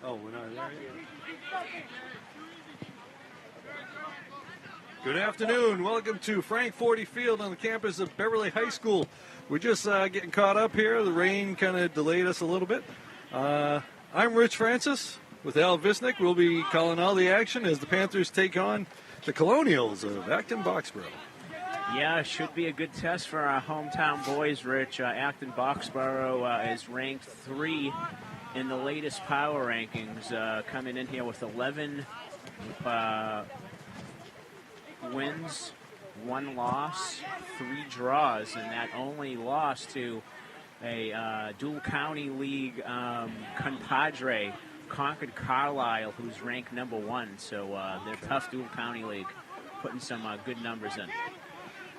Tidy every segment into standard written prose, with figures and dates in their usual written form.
Oh, we're not there yet. Good afternoon. Welcome to Frank 40 Field on the campus of Beverly High School. We're just getting caught up here. The rain kind of delayed us a little bit. I'm Rich Francis with Al Visnick. We'll be calling all the action as the Panthers take on the Colonials of Acton-Boxborough. Yeah, should be a good test for our hometown boys, Rich. Acton-Boxborough is ranked 3 in the latest power rankings, coming in here with 11 wins, 1 loss, 3 draws, and that only lost to a dual county league compadre, Concord Carlisle, who's ranked number 1. So they're tough dual county league, putting some good numbers in.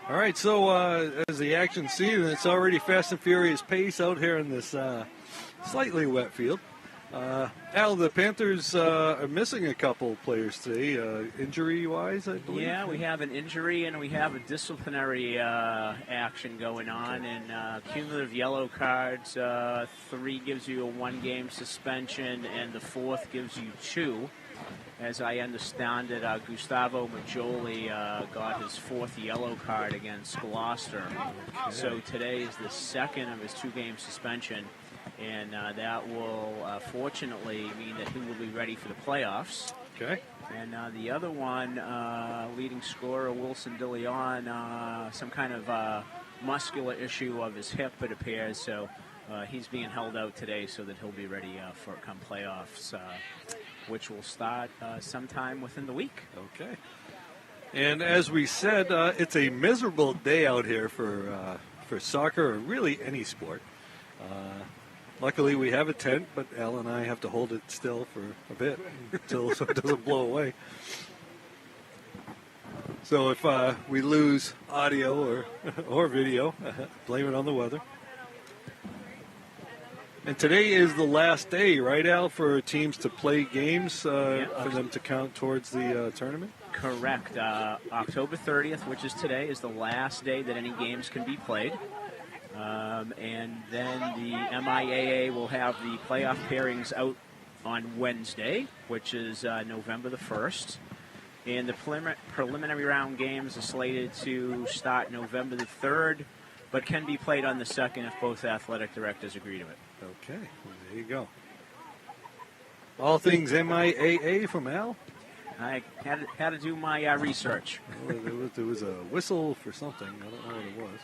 All right, so as the action season, it's already fast and furious pace out here in this slightly wet field. Al, the Panthers are missing a couple players today, injury-wise, I believe. Yeah, we have an injury and we have a disciplinary action going on, and cumulative yellow cards. 3 gives you a 1-game suspension, and the 4th gives you 2. As I understand it, Gustavo Majoli got his 4th yellow card against Gloucester. Okay. So today is the 2nd of his 2-game suspension. And that will, fortunately, mean that he will be ready for the playoffs. Okay. And the other one, leading scorer Wilson DeLeon, some kind of muscular issue of his hip, it appears. So he's being held out today so that he'll be ready for come playoffs, which will start sometime within the week. Okay. And as we said, it's a miserable day out here for soccer or really any sport. Luckily, we have a tent, but Al and I have to hold it still for a bit until so it doesn't blow away. So if we lose audio or video, blame it on the weather. And today is the last day, right, Al, for teams to play games for them to count towards the tournament? Correct. October 30th, which is today, is the last day that any games can be played. And then the MIAA will have the playoff pairings out on Wednesday, which is November the 1st. And the preliminary round games are slated to start November the 3rd, but can be played on the 2nd if both athletic directors agree to it. Okay, well, there you go. All things MIAA from Al? I had to do my research. Well, there was a whistle for something. I don't know what it was.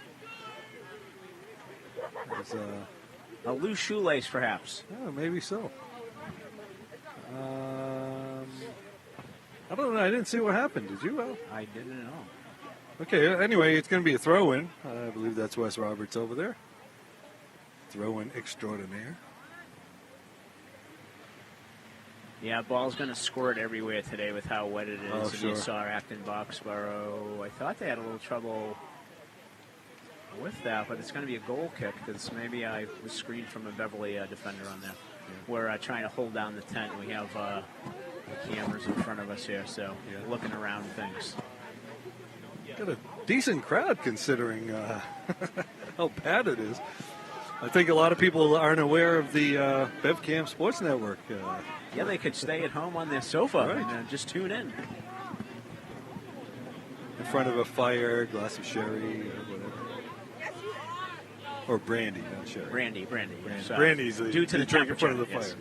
A loose shoelace, perhaps. Yeah, maybe so. I don't know. I didn't see what happened. Did you, Al? I didn't know. Okay, anyway, it's going to be a throw-in. I believe that's Wes Roberts over there. Throw-in extraordinaire. Yeah, ball's going to squirt everywhere today with how wet it is. Oh, and sure. you saw Acton-Boxborough. I thought they had a little trouble with that, but it's going to be a goal kick because maybe I was screened from a Beverly defender on there. Yeah. We're trying to hold down the tent. We have the cameras in front of us here, so looking around things. Got a decent crowd considering how bad it is. I think a lot of people aren't aware of the BevCam Sports Network. Yeah, they could stay at home on their sofa right. and just tune in. In front of a fire, glass of sherry, or whatever. Or brandy, not sherry. Brandy. So, brandy's due to the drink in front of the yes.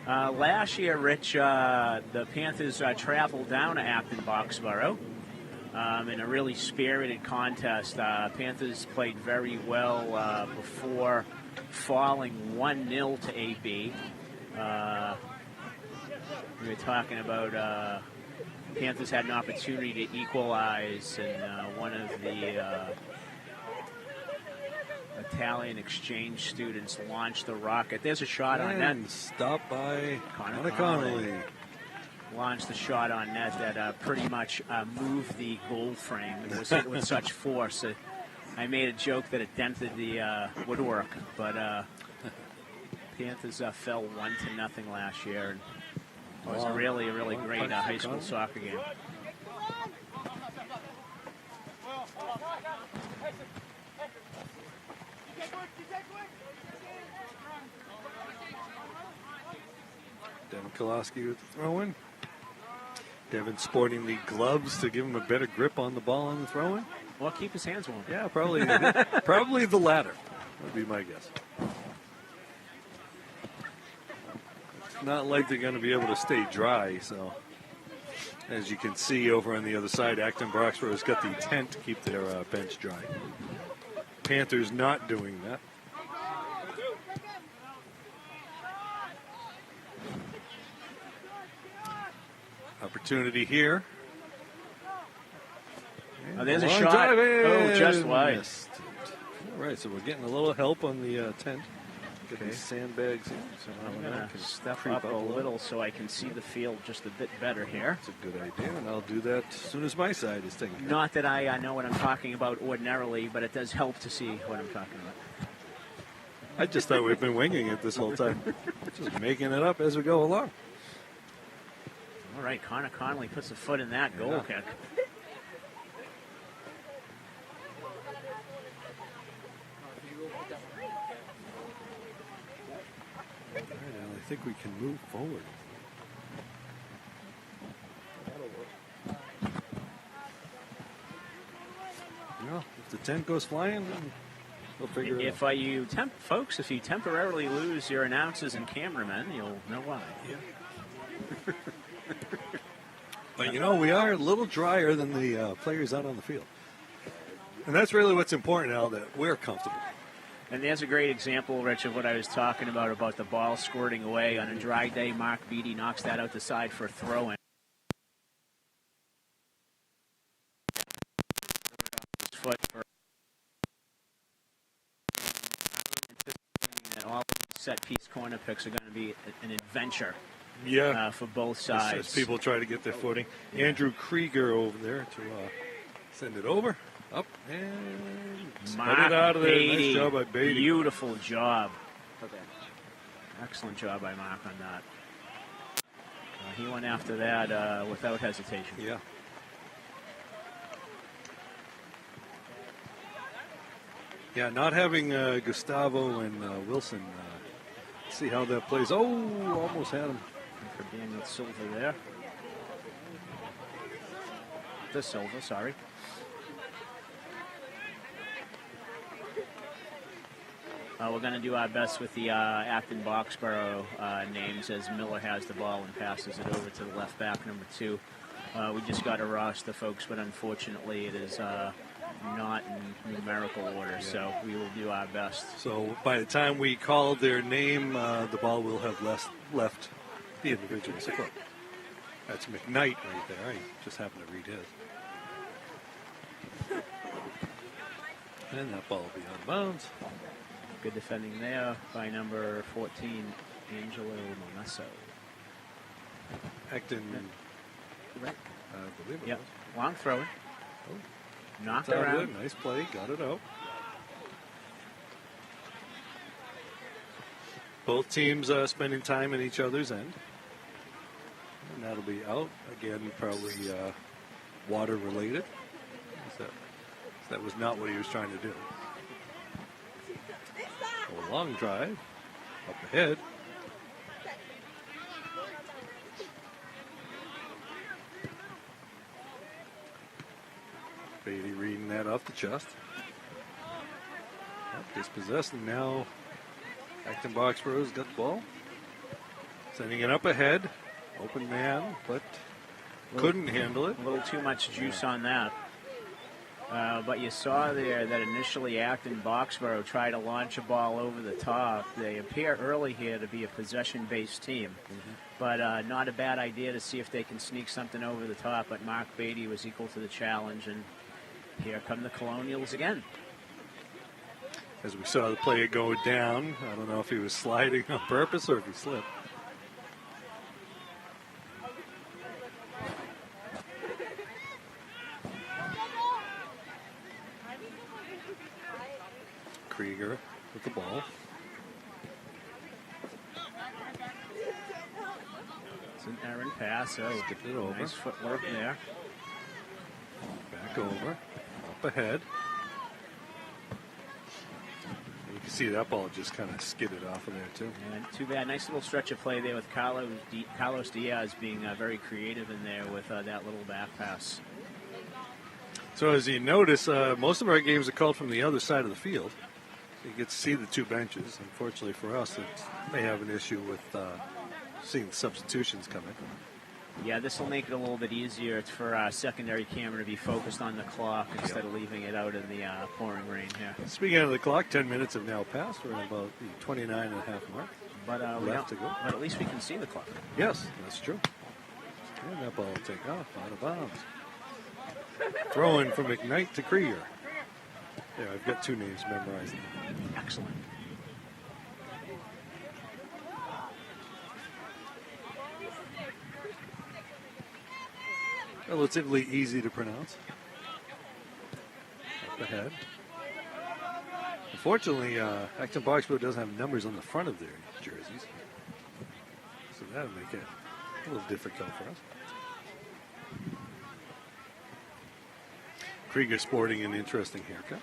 fire. Last year, Rich, the Panthers traveled down to Acton-Boxborough in a really spirited contest. Panthers played very well before falling 1-0 to AB. We were talking about Panthers had an opportunity to equalize, and one of the Italian exchange students launched the rocket. There's a shot on net. Stopped by Connor Connolly. Launched the shot on net that pretty much moved the goal frame. It was hit with such force. I made a joke that it dented the woodwork, but Panthers fell 1-0 last year. And it was a really great high school soccer game. Devin Koloski with the throw-in. Devin sporting the gloves to give him a better grip on the ball on the throw-in. Well, keep his hands warm. Yeah, probably probably the latter would be my guess. It's not like they're going to be able to stay dry, so as you can see over on the other side, Acton-Boxborough has got the tent to keep their bench dry. Panthers not doing that. Opportunity here. Oh, there's a Long shot. drive in. Oh, just wide. Missed it. All right, so we're getting a little help on the tent. Get these sandbags in. So I'm going to step up a little so I can see the field just a bit better here. That's a good idea, and I'll do that as soon as my side is taken. Not that I know what I'm talking about ordinarily, but it does help to see what I'm talking about. I just thought we've been winging it this whole time. Just making it up as we go along. All right, Connor Connolly puts a foot in that goal kick. I think we can move forward. Well, if the tent goes flying, then we'll figure it out. Folks, if you temporarily lose your announcers and cameramen, you'll know why. Yeah. But, we are a little drier than the players out on the field. And that's really what's important now, that we're comfortable. And there's a great example, Rich, of what I was talking about the ball squirting away. On a dry day, Mark Beattie knocks that out the side for a throw-in. And all set-piece corner picks are going to be an adventure for both sides. As people try to get their footing. Yeah. Andrew Krieger over there to send it over. Up and Mark it out of there. Beattie. Nice job by Beattie. Beautiful job. Excellent job by Mark on that. He went after that without hesitation. Yeah. Yeah, not having Gustavo and Wilson. See how that plays. Oh, almost had him. For Daniel Silva there. The Silva, sorry. We're going to do our best with the Acton-Boxborough names as Miller has the ball and passes it over to the left back, number 2. We just got a roster, folks, but unfortunately it is not in numerical order, so we will do our best. So by the time we call their name, the ball will have left the individual's foot. That's McKnight right there. I just happened to read his. And that ball will be out of bounds. Good defending there by number 14, Angelo Monesso. Acton. Right. I believe it was. Long throw. Oh. Knocked around. Nice play. Got it out. Both teams spending time in each other's end. And that'll be out. Again, probably water related. That was not what he was trying to do. A long drive. Up ahead. Beattie reading that off the chest. Dispossessed, and now Acton-Boxborough's got the ball. Sending it up ahead. Open man, but couldn't handle it. A little too much juice on that. But you saw there that initially Acton-Boxborough tried to launch a ball over the top. They appear early here to be a possession-based team. But not a bad idea to see if they can sneak something over the top. But Mark Beattie was equal to the challenge, and here come the Colonials again. As we saw the player go down, I don't know if he was sliding on purpose or if he slipped. Krieger with the ball. It's an errant pass. Oh, Stick it over. Nice footwork there. Back over. Up ahead. You can see that ball just kind of skidded off of there, too. And too bad. Nice little stretch of play there with Carlos Diaz being very creative in there with that little back pass. So as you notice, most of our games are called from the other side of the field. You get to see the two benches. Unfortunately for us, it may have an issue with seeing the substitutions come in. Yeah, this will make it a little bit easier for our secondary camera to be focused on the clock instead of leaving it out in the pouring rain here. Speaking of the clock, 10 minutes have now passed. We're at about the 29.5 mark. But left to go. But at least we can see the clock. Yes, that's true. And that ball will take off out of bounds. Throwing from McKnight to Krieger. Yeah, I've got two names memorized. Excellent. Relatively easy to pronounce. Up ahead. Unfortunately, Acton-Boxborough doesn't have numbers on the front of their jerseys. So that'll make it a little difficult for us. Krieger sporting an interesting haircut.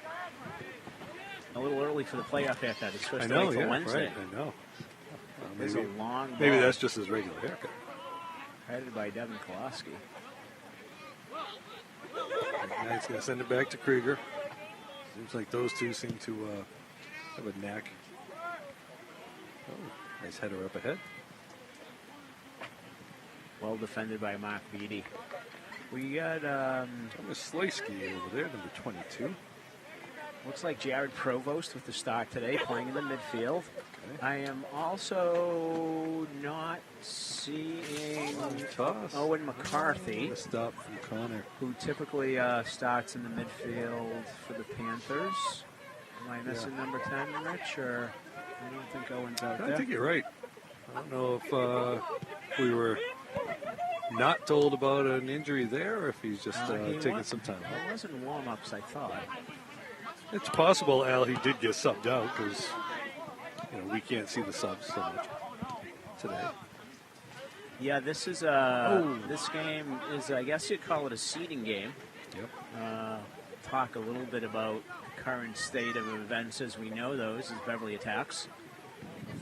A little early for the playoff haircut. It's supposed I to know, wait till yeah, Wednesday. right, I know. Well, There's a long maybe ball that's just his regular haircut. headed by Devin Koloski. Knight's going to send it back to Krieger. Seems like those two seem to have a knack. Oh, nice header up ahead. Well defended by Mark Beatty. We got Thomas Slisky over there, number 22. looks like Jared Provost with the start today, playing in the midfield. Okay. I am also not seeing Toss. Owen McCarthy, A stop from Connor. who typically starts in the midfield for the Panthers. Am I missing number 10, Rich? Or I don't think Owen's out there. I think you're right. I don't know if we were not told about an injury there or if he's just taking some time Well, it wasn't warm-ups, I thought. It's possible, Al, he did get subbed out because we can't see the subs so much today. Yeah, this is this game is, I guess you'd call it a seeding game. Yep. Talk a little bit about the current state of events as we know those as Beverly attacks.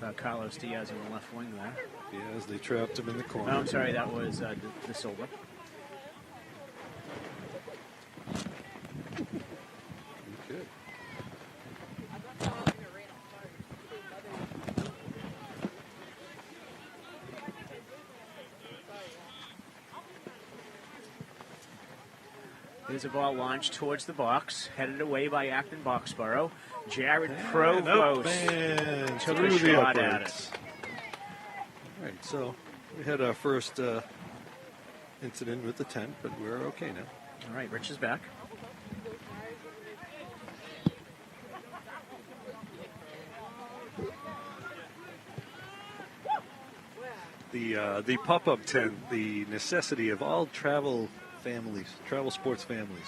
With Carlos Diaz on the left wing there. Diaz, they trapped him in the corner. Oh, I'm sorry, that was De Silva. Good. There's a ball launched towards the box, headed away by Acton-Boxborough. Jared Provost and took through a the shot at upwards. it. All right, so we had our first incident with the tent, but we're okay now. All right, Rich is back. The pop-up tent, the necessity of all travel sports families.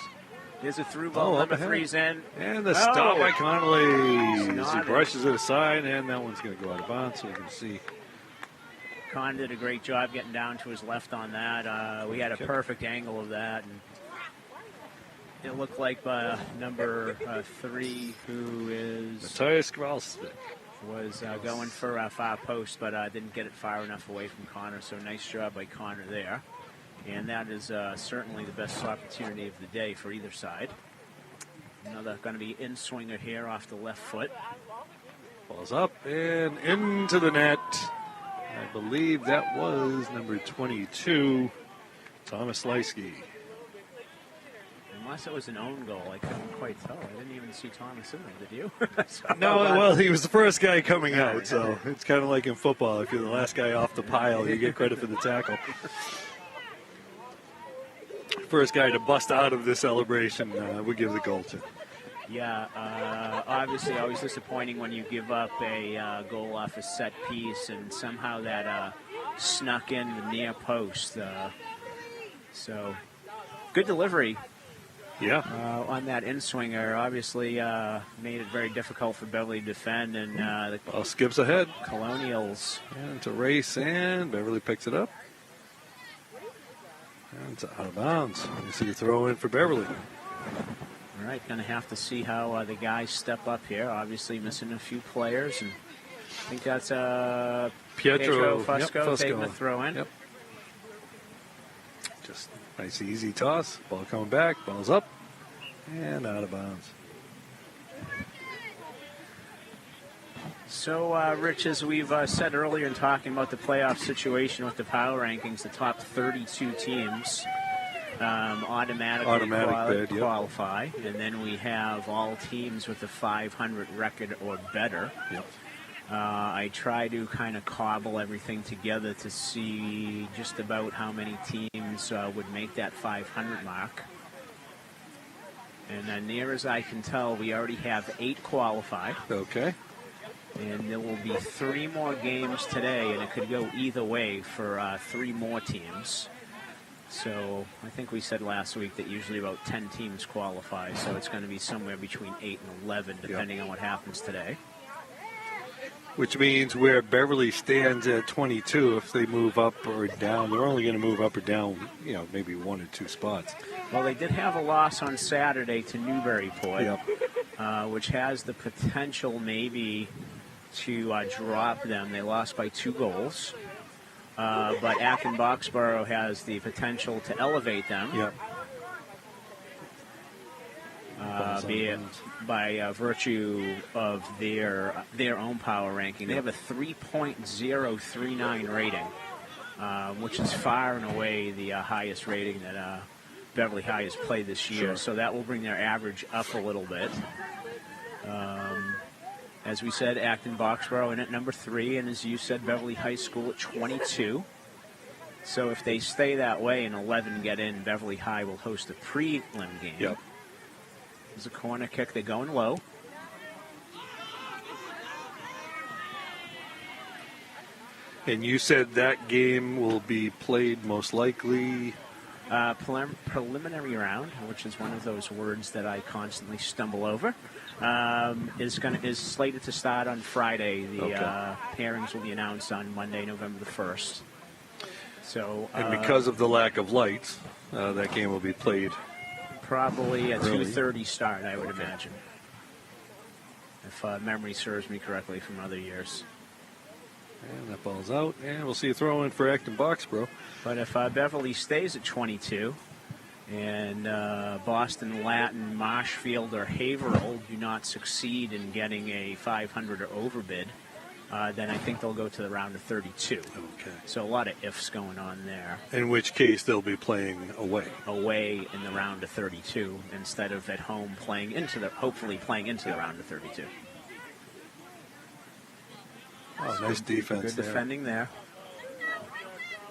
There's a through ball, up number ahead. 3's in. And the stop by Connolly. He Not brushes it aside, and that one's going to go out of bounds, so you can see. Con did a great job getting down to his left on that. We had a perfect angle of that. And it looked like number 3, who is Matthias Gralsvik. was going for a far post, but didn't get it far enough away from Connor. So nice job by Connor there. And that is certainly the best opportunity of the day for either side. Another going to be in-swinger here off the left foot. Ball's up and into the net. I believe that was number 22, Thomas Leisky. Unless it was an own goal, I couldn't quite tell. I didn't even see Thomas in there, did you? No, well, he was the first guy coming out, so it's kind of like in football. If you're the last guy off the pile, you get credit for the tackle. First guy to bust out of this celebration, we give the goal to. Yeah, obviously always disappointing when you give up a goal off a set piece and somehow that snuck in the near post. So, good delivery. Yeah. On that in-swinger, obviously made it very difficult for Beverly to defend, and the Ball skips ahead. Colonials. And to race, and Beverly picks it up. And it's out of bounds. You see the throw in for Beverly. All right, going to have to see how the guys step up here. Obviously missing a few players, and I think that's Pietro Fusco taking the throw in. Yep. Just nice easy toss. Ball coming back. Ball's up and out of bounds. So, Rich, as we've said earlier in talking about the playoff situation with the power rankings, the top 32 teams automatically qualify. And then we have all teams with a 500 record or better. Yep. I try to kind of cobble everything together to see just about how many teams would make that 500 mark. And near as I can tell, we already have 8 qualified. Okay. And there will be 3 more games today, and it could go either way for 3 more teams. So I think we said last week that usually about 10 teams qualify, so it's going to be somewhere between 8 and 11, depending on what happens today. Which means where Beverly stands at 22, if they move up or down, they're only going to move up or down, maybe 1 or 2 spots. Well, they did have a loss on Saturday to Newburyport, which has the potential maybe to drop them. They lost by 2 goals. But Acton-Boxborough has the potential to elevate them. Yep. By virtue of their own power ranking. They have a 3.039 rating, which is far and away the highest rating that Beverly High has played this year. Sure. So that will bring their average up a little bit. As we said, Acton-Boxborough in at number 3, and as you said, Beverly High School at 22. So if they stay that way and 11 get in, Beverly High will host a prelim game. Yep. There's a corner kick. They're going low. And you said that game will be played most likely... preliminary round, which is one of those words that I constantly stumble over, is slated to start on Friday. The pairings will be announced on Monday, November the 1st. So, and because of the lack of lights, that game will be played probably a 2:30 start, I would imagine, if memory serves me correctly from other years. And that ball's out, and we'll see a throw in for Acton-Boxborough. But if Beverly stays at 22, and Boston Latin, Marshfield, or Haverhill do not succeed in getting a 500 or over bid, then I think they'll go to the round of 32. Okay. So a lot of ifs going on there. In which case they'll be playing away. Away in the round of 32 instead of at home hopefully playing into the round of 32. Oh, nice defense Good there. defending there.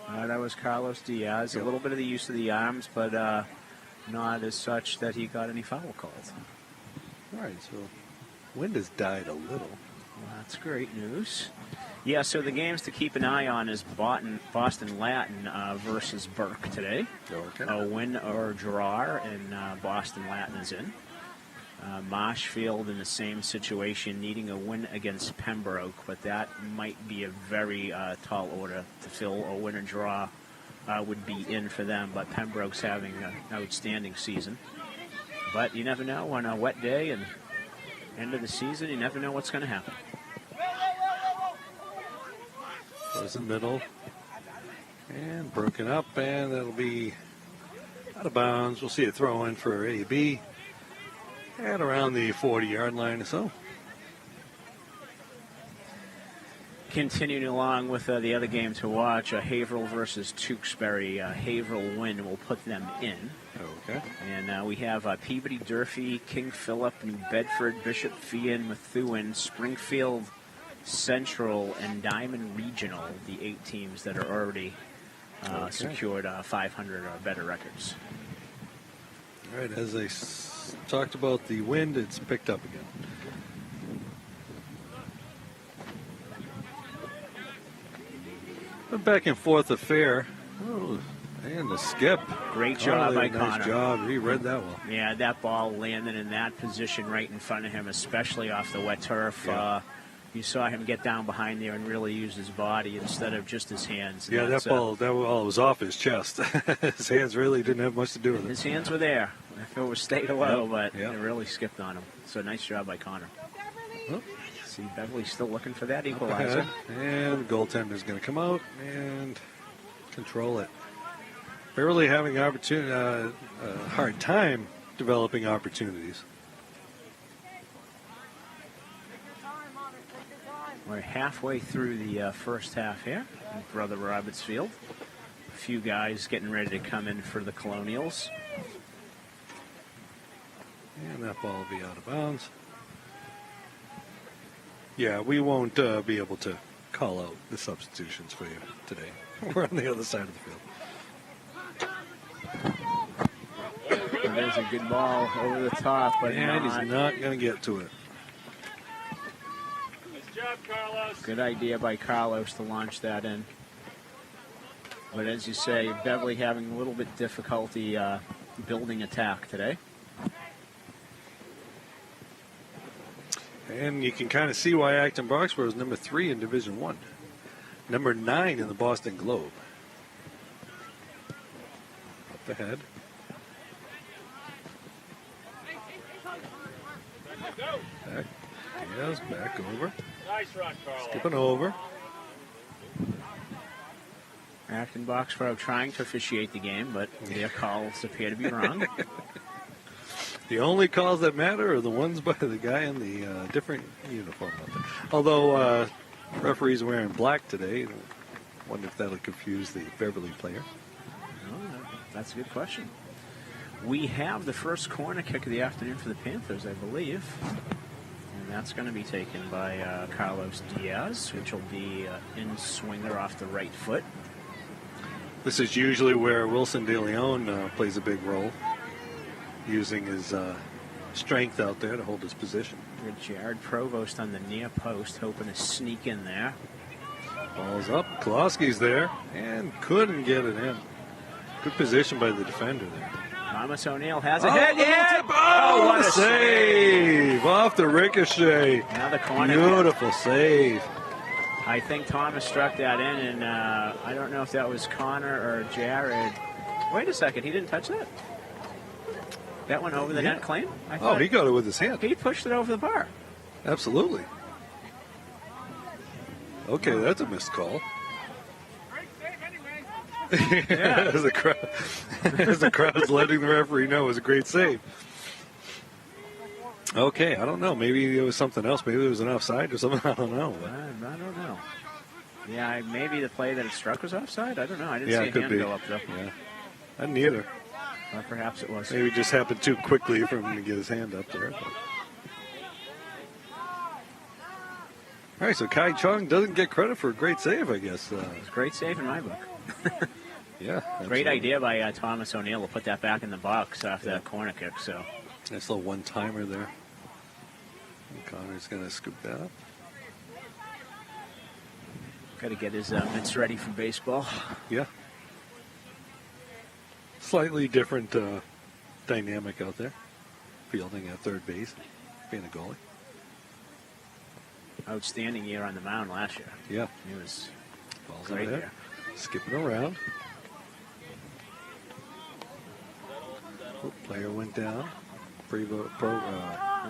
That was Carlos Diaz. Yep. A little bit of the use of the arms, but not as such that he got any foul calls. All right, so wind has died a little. Well, that's great news. Yeah, so the games to keep an eye on is Boston Latin versus Burke today. Okay. A win or draw, and Boston Latin is in. Marshfield in the same situation, needing a win against Pembroke, but that might be a very tall order to fill. A win or draw would be in for them, but Pembroke's having an outstanding season. But you never know on a wet day and end of the season, you never know what's going to happen. Goes in the middle. And broken up, and that'll be out of bounds. We'll see a throw in for AB. At around the 40-yard line or so. Continuing along with the other game to watch, Haverhill versus Tewksbury. Haverhill win will put them in. Okay. And we have Peabody, Durfee, King Philip, New Bedford, Bishop Feehan, Methuen, Springfield Central, and Diamond Regional, the 8 teams that are already secured 500 or better records. All right, as I talked about the wind, it's picked up again. A back and forth affair. Oh, and the skip. Great job by nice Connor. Job. He read that well. Yeah, that ball landed in that position right in front of him, especially off the wet turf. Yeah. You saw him get down behind there and really use his body instead of just his hands. Yeah, that ball was off his chest. His hands really didn't have much to do with it. His hands were there. If it was stayed low, but it really skipped on him. So nice job by Connor. Oh. See, Beverly's still looking for that equalizer. And the goaltender's going to come out and control it. Beverly having a hard time developing opportunities. We're halfway through the first half here in Brother Roberts Field. A few guys getting ready to come in for the Colonials. And that ball will be out of bounds. Yeah, we won't be able to call out the substitutions for you today. We're on the other side of the field. And there's a good ball over the top, but he's not going to get to it. Job, Carlos. Good idea by Carlos to launch that in. But as you say, Beverly having a little bit difficulty building attack today. And you can kind of see why Acton-Boxborough is number 3 in Division 1. Number 9 in the Boston Globe. Up ahead. Back. Yes, back over. Nice run, Carlos. Skipping over. Acton-Boxborough trying to officiate the game, but their calls appear to be wrong. The only calls that matter are the ones by the guy in the different uniform out there. Although referee's wearing black today, I wonder if that'll confuse the Beverly player. Oh, that's a good question. We have the first corner kick of the afternoon for the Panthers, I believe. And that's going to be taken by Carlos Diaz, which will be in swinger off the right foot. This is usually where Wilson De Leon plays a big role, using his strength out there to hold his position. Good Jared Provost on the near post, hoping to sneak in there. Ball's up. Kolosky's there and couldn't get it in. Good position by the defender there. Thomas O'Neill has a hit. Yeah. What a save! Off the ricochet. Another corner. Beautiful save. I think Thomas struck that in, and I don't know if that was Connor or Jared. Wait a second, he didn't touch that? That went over the net clean? He got it with his hand. He pushed it over the bar. Absolutely. Okay, that's a missed call. Yeah. as the crowd's letting the referee know it was a great save. Okay, I don't know. Maybe it was something else. Maybe it was an offside or something. I don't know. I don't know. Yeah, maybe the play that it struck was offside. I don't know. I didn't see a hand go up though. Yeah, I didn't either. Or perhaps it was. Maybe it just happened too quickly for him to get his hand up there. All right, so Kai Chung doesn't get credit for a great save, I guess. It's a great save in my book. Yeah. Great idea by Thomas O'Neill to put that back in the box after that corner kick. So nice little one-timer there. And Connor's going to scoop that up. Got to get his mitts ready for baseball. Yeah. Slightly different dynamic out there. Fielding at third base, being a goalie. Outstanding year on the mound last year. Yeah. He was Ball's great there. there. Skipping around. Oh, player went down.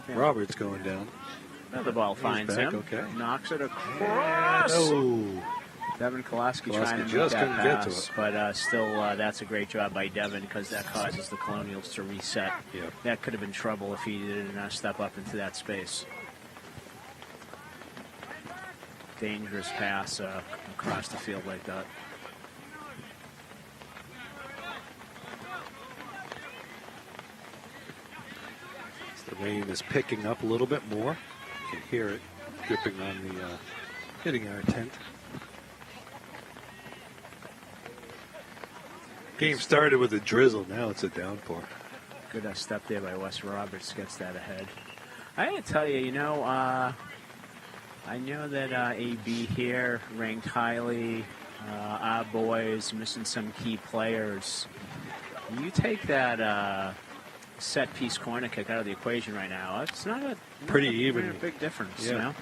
Roberts going down. Another ball finds back, him. okay. Knocks it across. Oh. Devin Kolosky trying to make just that couldn't get to pass, it. but still, that's a great job by Devin because that causes the Colonials to reset. Yep. That could have been trouble if he didn't step up into that space. Dangerous pass across the field like that. The rain is picking up a little bit more. You can hear it dripping on the, hitting our tent. Game started with a drizzle. Now it's a downpour. Good step there by Wes Roberts. Gets that ahead. I got to tell you, I know that AB here ranked highly. Our boys missing some key players. You take that set piece corner kick out of the equation right now. It's not a Pretty even. Big difference, Yeah.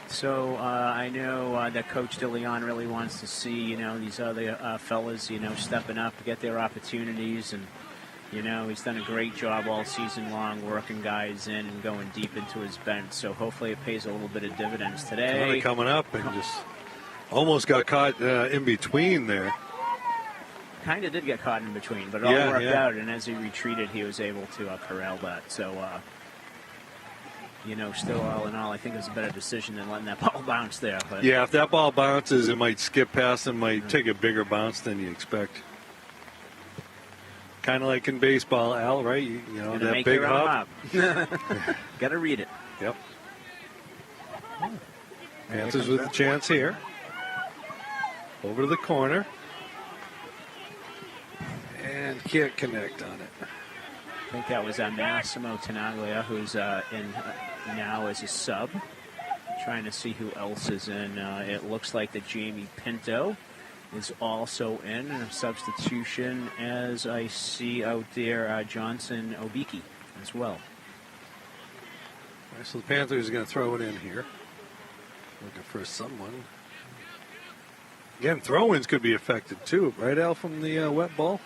So I know that Coach DeLeon really wants to see, these other fellas, stepping up to get their opportunities. And, he's done a great job all season long working guys in and going deep into his bench. So hopefully it pays a little bit of dividends today. Kind of coming up and just almost got caught in between there. Kind of did get caught in between, but it all worked out. And as he retreated, he was able to corral that. So, still all in all, I think it was a better decision than letting that ball bounce there. But yeah, if that ball bounces, it might skip past and might take a bigger bounce than you expect. Kind of like in baseball, Al, right? You know, that big hop. Got to read it. Yep. Panthers with a chance here. Over to the corner. And can't connect on it. I think that was Massimo Tenaglia, who's in now as a sub. Trying to see who else is in. It looks like that Jamie Pinto is also in a substitution, as I see out there Johnson Obiki as well. All right, so the Panthers are going to throw it in here. Looking for someone. Again, throw-ins could be affected too, right, Al, from the wet ball?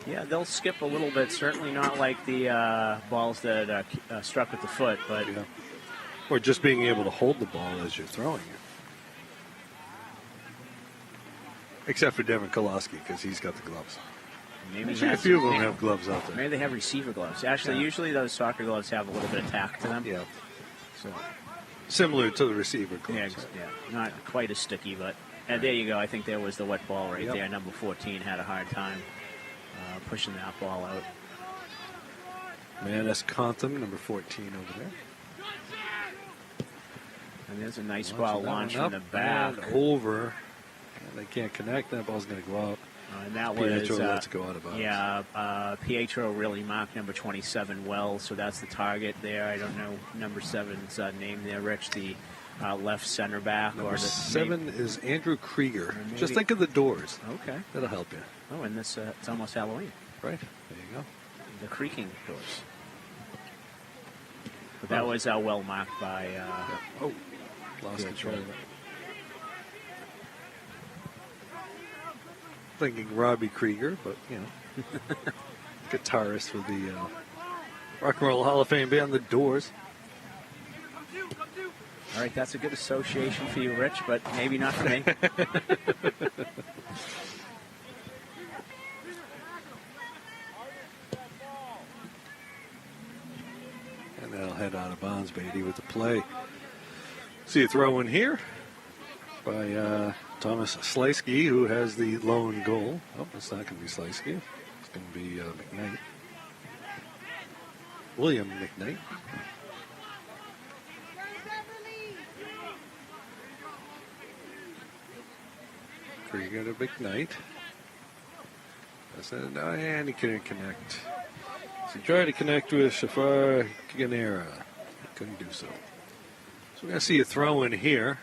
Yeah, they'll skip a little bit. Certainly not like the balls that struck with the foot, but yeah. Or just being able to hold the ball as you're throwing it. Except for Devin Kolosky, because he's got the gloves. Maybe a few of them have gloves out there. Maybe they have receiver gloves. Actually, usually those soccer gloves have a little bit of tack to them. Yeah. So similar to the receiver gloves. Yeah, not quite as sticky, but there you go. I think there was the wet ball right there. Number 14 had a hard time pushing that ball out. Manis Contham, number 14 over there. And there's a nice ball launched from the back. And over. And they can't connect. That ball's going to go out. And that Pietro was, lets it go out of bounds. Yeah, Pietro really marked number 27 well, so that's the target there. I don't know number 7's name there, Rich, the left center back. Number 7 is Andrew Krieger. Just think of the Doors. Okay. That'll help you. Oh, and this it's almost Halloween. Right. There you go. The creaking doors. But that was well marked by... lost control of it. Thinking Robbie Krieger, but, guitarist for the Rock and Roll Hall of Fame band, The Doors. All right, that's a good association for you, Rich, but maybe not for me. And that'll head out of bounds, Beatty, with the play. See a throw in here by Thomas Slisky, who has the lone goal. Oh, it's not going to be Slisky. It's going to be McKnight. William McKnight. Krieger to McKnight. And he couldn't connect. So he tried to connect with Shafar Ganera. He couldn't do so. So we're going to see a throw in here.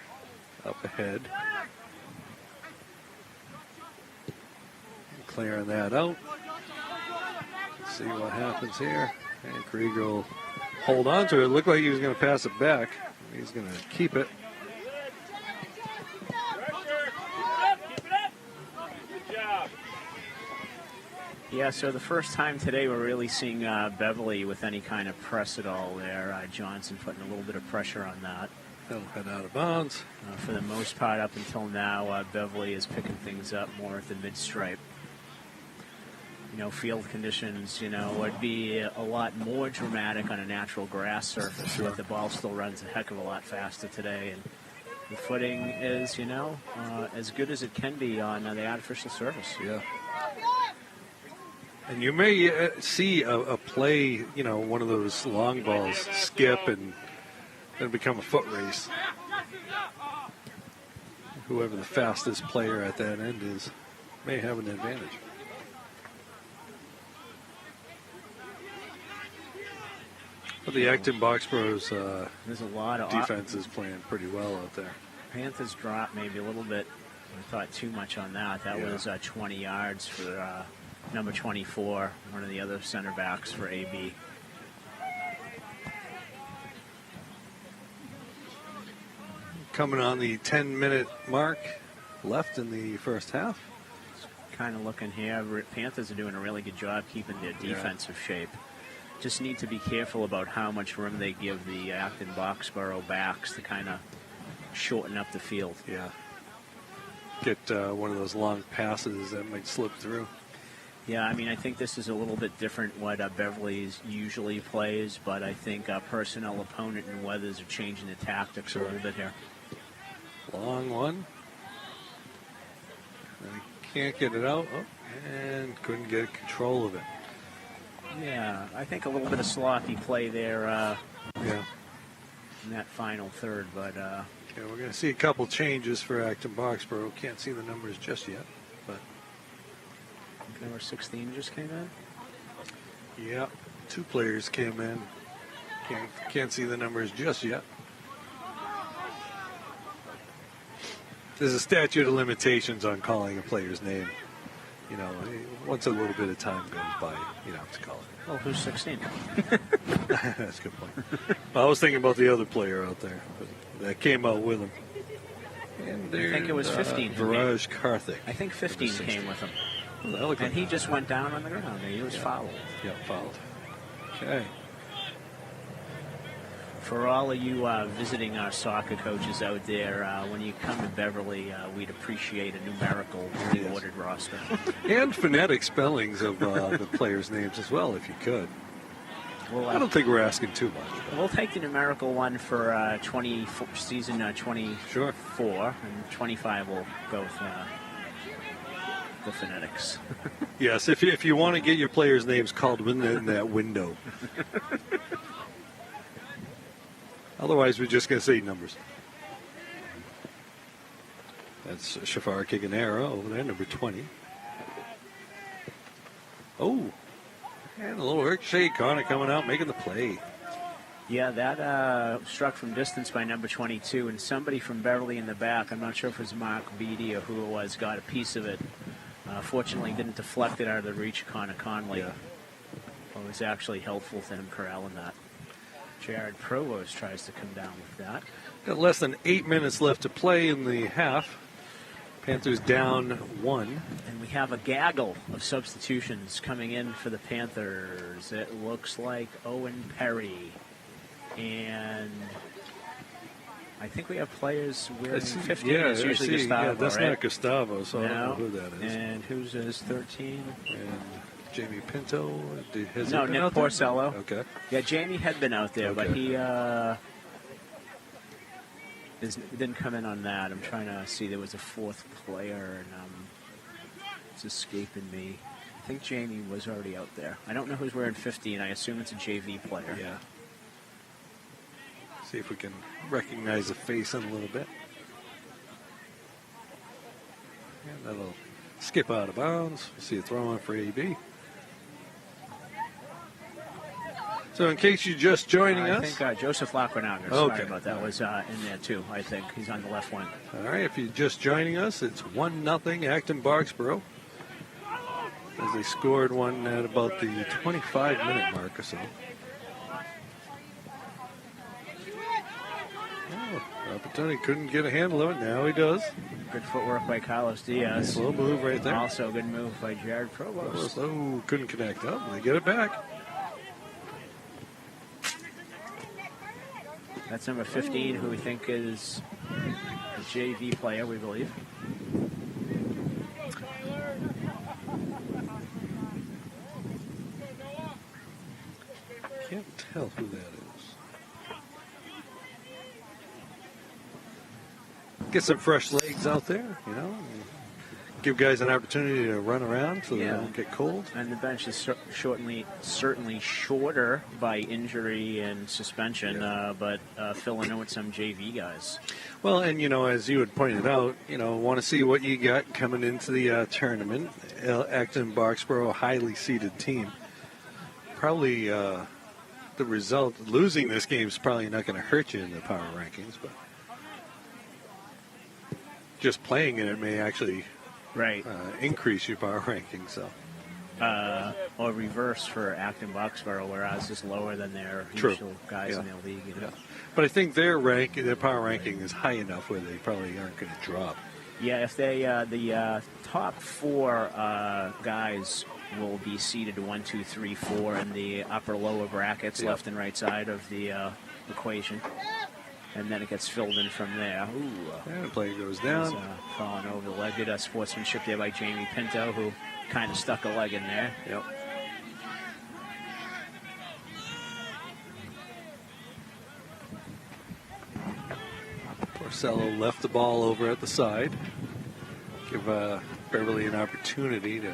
Up ahead. Clearing that out. Let's see what happens here. And Krieger will hold on to it. Looked like he was going to pass it back. He's going to keep it. Yeah, so the first time today we're really seeing Beverly with any kind of press at all there. Johnson putting a little bit of pressure on that. They'll head out of bounds. For the most part, up until now, Beverly is picking things up more at the mid-stripe. Field conditions, would be a lot more dramatic on a natural grass surface, but the ball still runs a heck of a lot faster today. And the footing is, as good as it can be on the artificial surface. Yeah. And you may see a play, one of those long balls skip and then become a foot race. Whoever the fastest player at that end is may have an advantage. But the Acton-Boxborough's there's a lot of defense is playing pretty well out there. Panthers dropped maybe a little bit. I thought too much on that. That was 20 yards for number 24, one of the other center backs for AB. coming on the 10-minute mark left in the first half. Kind of looking here, Panthers are doing a really good job keeping their defensive shape. Just need to be careful about how much room they give the Acton-Boxborough backs to kind of shorten up the field. Yeah. Get one of those long passes that might slip through. Yeah, I mean, I think this is a little bit different what Beverly usually plays, but I think personnel, opponent, and Weathers are changing the tactics a little bit here. Long one. They can't get it out. Oh, and couldn't get control of it. Yeah, I think a little bit of sloppy play there Yeah. in that final third, but... Yeah, we're going to see a couple changes for Acton-Boxborough. Can't see the numbers just yet, but... Number 16 just came in? Yeah, 2 players came in. Can't see the numbers just yet. There's a statute of limitations on calling a player's name. You know, once a little bit of time goes by, you don't have to call it. Well, who's 16? That's a good point. I was thinking about the other player out there that came out with him. And I think it was 15. Viraj Karthik. I think 15 came with him. Well, and he just went down on the ground. He was fouled. Yeah, fouled. Okay. For all of you visiting our soccer coaches out there, when you come to Beverly, we'd appreciate a numerical pre-ordered roster. And phonetic spellings of the players' names as well, if you could. Well, I don't think we're asking too much. We'll take the numerical one for season 24, and 25 will go with the phonetics. Yes, if you want to get your players' names called within that window. Otherwise, we're just going to say numbers. That's Shafar Kiganera over there, number 20. Oh, and a little ricochet. Connor coming out, making the play. Yeah, that struck from distance by number 22, and somebody from Beverly in the back, I'm not sure if it was Mark Beatty or who it was, got a piece of it. Fortunately, didn't deflect it out of the reach of Connor Conley. Yeah. It was actually helpful to him corralling that. Jared Provost tries to come down with that. Got less than 8 minutes left to play in the half. Panthers down 1. And we have a gaggle of substitutions coming in for the Panthers. It looks like Owen Perry. And I think we have players wearing 15. Yeah, it's usually Gustavo, yeah, that's right? not Gustavo, so no. I don't know who that is. And who's his 13? And Jamie Pinto. No, Nick Porcello. Okay. Yeah, Jamie had been out there, but he didn't come in on that. I'm trying to see. There was a 4th player, and it's escaping me. I think Jamie was already out there. I don't know who's wearing 15. I assume it's a JV player. Yeah. See if we can recognize the face in a little bit. And that'll skip out of bounds. We'll see a throw on for AB. So in case you're just joining us. I think Joseph Lacronaga, sorry about that, was in there too, I think. He's on the left wing. All right, if you're just joining us, it's 1-0 Acton-Boxborough. As they scored one at about the 25-minute mark or so. Opportunity, couldn't get a handle of it. Now he does. Good footwork by Carlos Diaz. Slow move right there. Also a good move by Jared Provost. Oh, couldn't connect up. They get it back. That's number 15, who we think is a JV player, we believe. Can't tell who that is. Get some fresh legs out there, you know. Give guys an opportunity to run around so they don't get cold. And the bench is certainly shorter by injury and suspension, but filling in with some JV guys. Well, and, you know, as you had pointed out, you know, want to see what you got coming into the tournament. Acton-Boxborough, highly seeded team. Probably the result, losing this game is probably not going to hurt you in the power rankings, but just playing in it may actually increase your power rankings. So or reverse for Acton-Boxborough, where ours is lower than their True. usual guys in Yeah. their league. You know? Yeah. But I think their power ranking is high enough where they probably aren't going to drop. Yeah, if they the top 4 guys will be seated 1, 2, 3, 4 in the upper lower brackets, left and right side of the equation, and then it gets filled in from there. Ooh, And the play goes it's, down. falling over the leg. Good sportsmanship there by Jamie Pinto, who kind of stuck a leg in there. Yep. Porcello left the ball over at the side. Give Beverly an opportunity to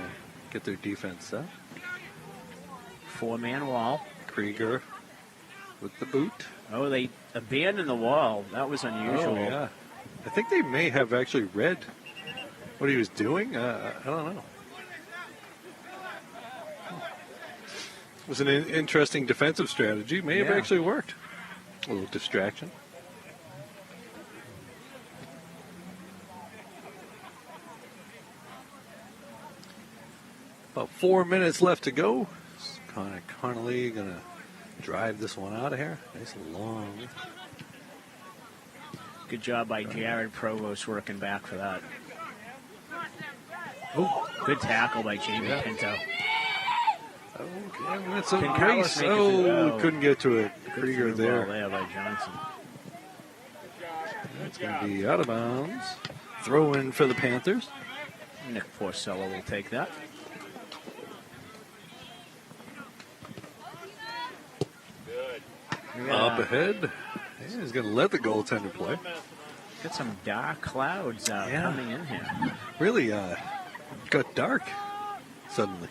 get their defense up. 4-man wall. Krieger with the boot. Oh, they abandoned the wall. That was unusual. Oh, yeah. I think they may have actually read what he was doing. I don't know. It was an interesting defensive strategy. May have actually worked. A little distraction. About 4 minutes left to go. Connor Connolly going to drive this one out of here. Nice long. Good job by Jared Provost working back for that. Oh, Good tackle by Jamie Pinto. okay, that's a Can Carlos race. make it through? Oh. Couldn't get to it. Good Krieger through ball there. by Johnson. That's going to be out of bounds. Throw in for the Panthers. Nick Porcello will take that. Up ahead. Yeah, he's going to let the goaltender play. Got some dark clouds coming in here. Really got dark suddenly.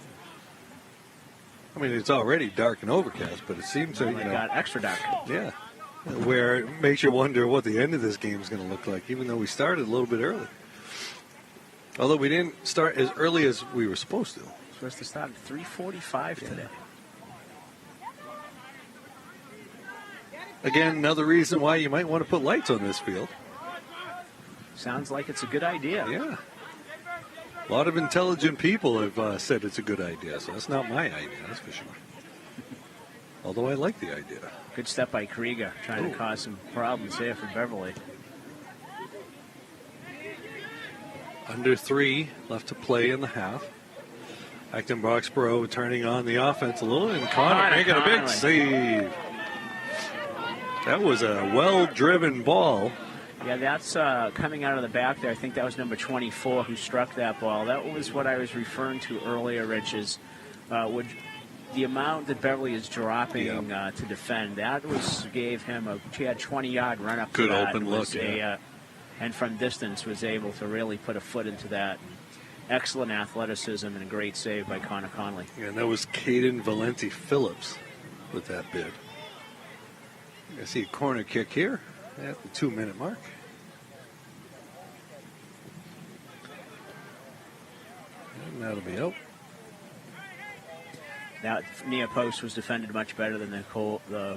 I mean, it's already dark and overcast, but it seems to, They got extra dark. yeah, where it makes you wonder what the end of this game is going to look like, even though we started a little bit early. Although we didn't start as early as we were supposed to. Supposed to start at 3:45 today. Again, another reason why you might want to put lights on this field. Sounds like it's a good idea. Yeah. A lot of intelligent people have said it's a good idea, so that's not my idea, that's for sure. Although I like the idea. Good step by Krieger, trying to cause some problems here for Beverly. Under 3 left to play in the half. Acton-Boxborough turning on the offense a little, and Connor making a big Connolly. save. That was a well-driven ball. Yeah, that's coming out of the back there. I think that was number 24 who struck that ball. That was what I was referring to earlier, Rich, is the amount that Beverly is dropping to defend. That gave him he had 20-yard run up to Good that. open look, And from distance was able to really put a foot into that. Excellent athleticism and a great save by Connor Connolly. Yeah, and that was Caden Valenti-Phillips with that bid. I see a corner kick here at the 2-minute mark. And that'll be out. That near post was defended much better than the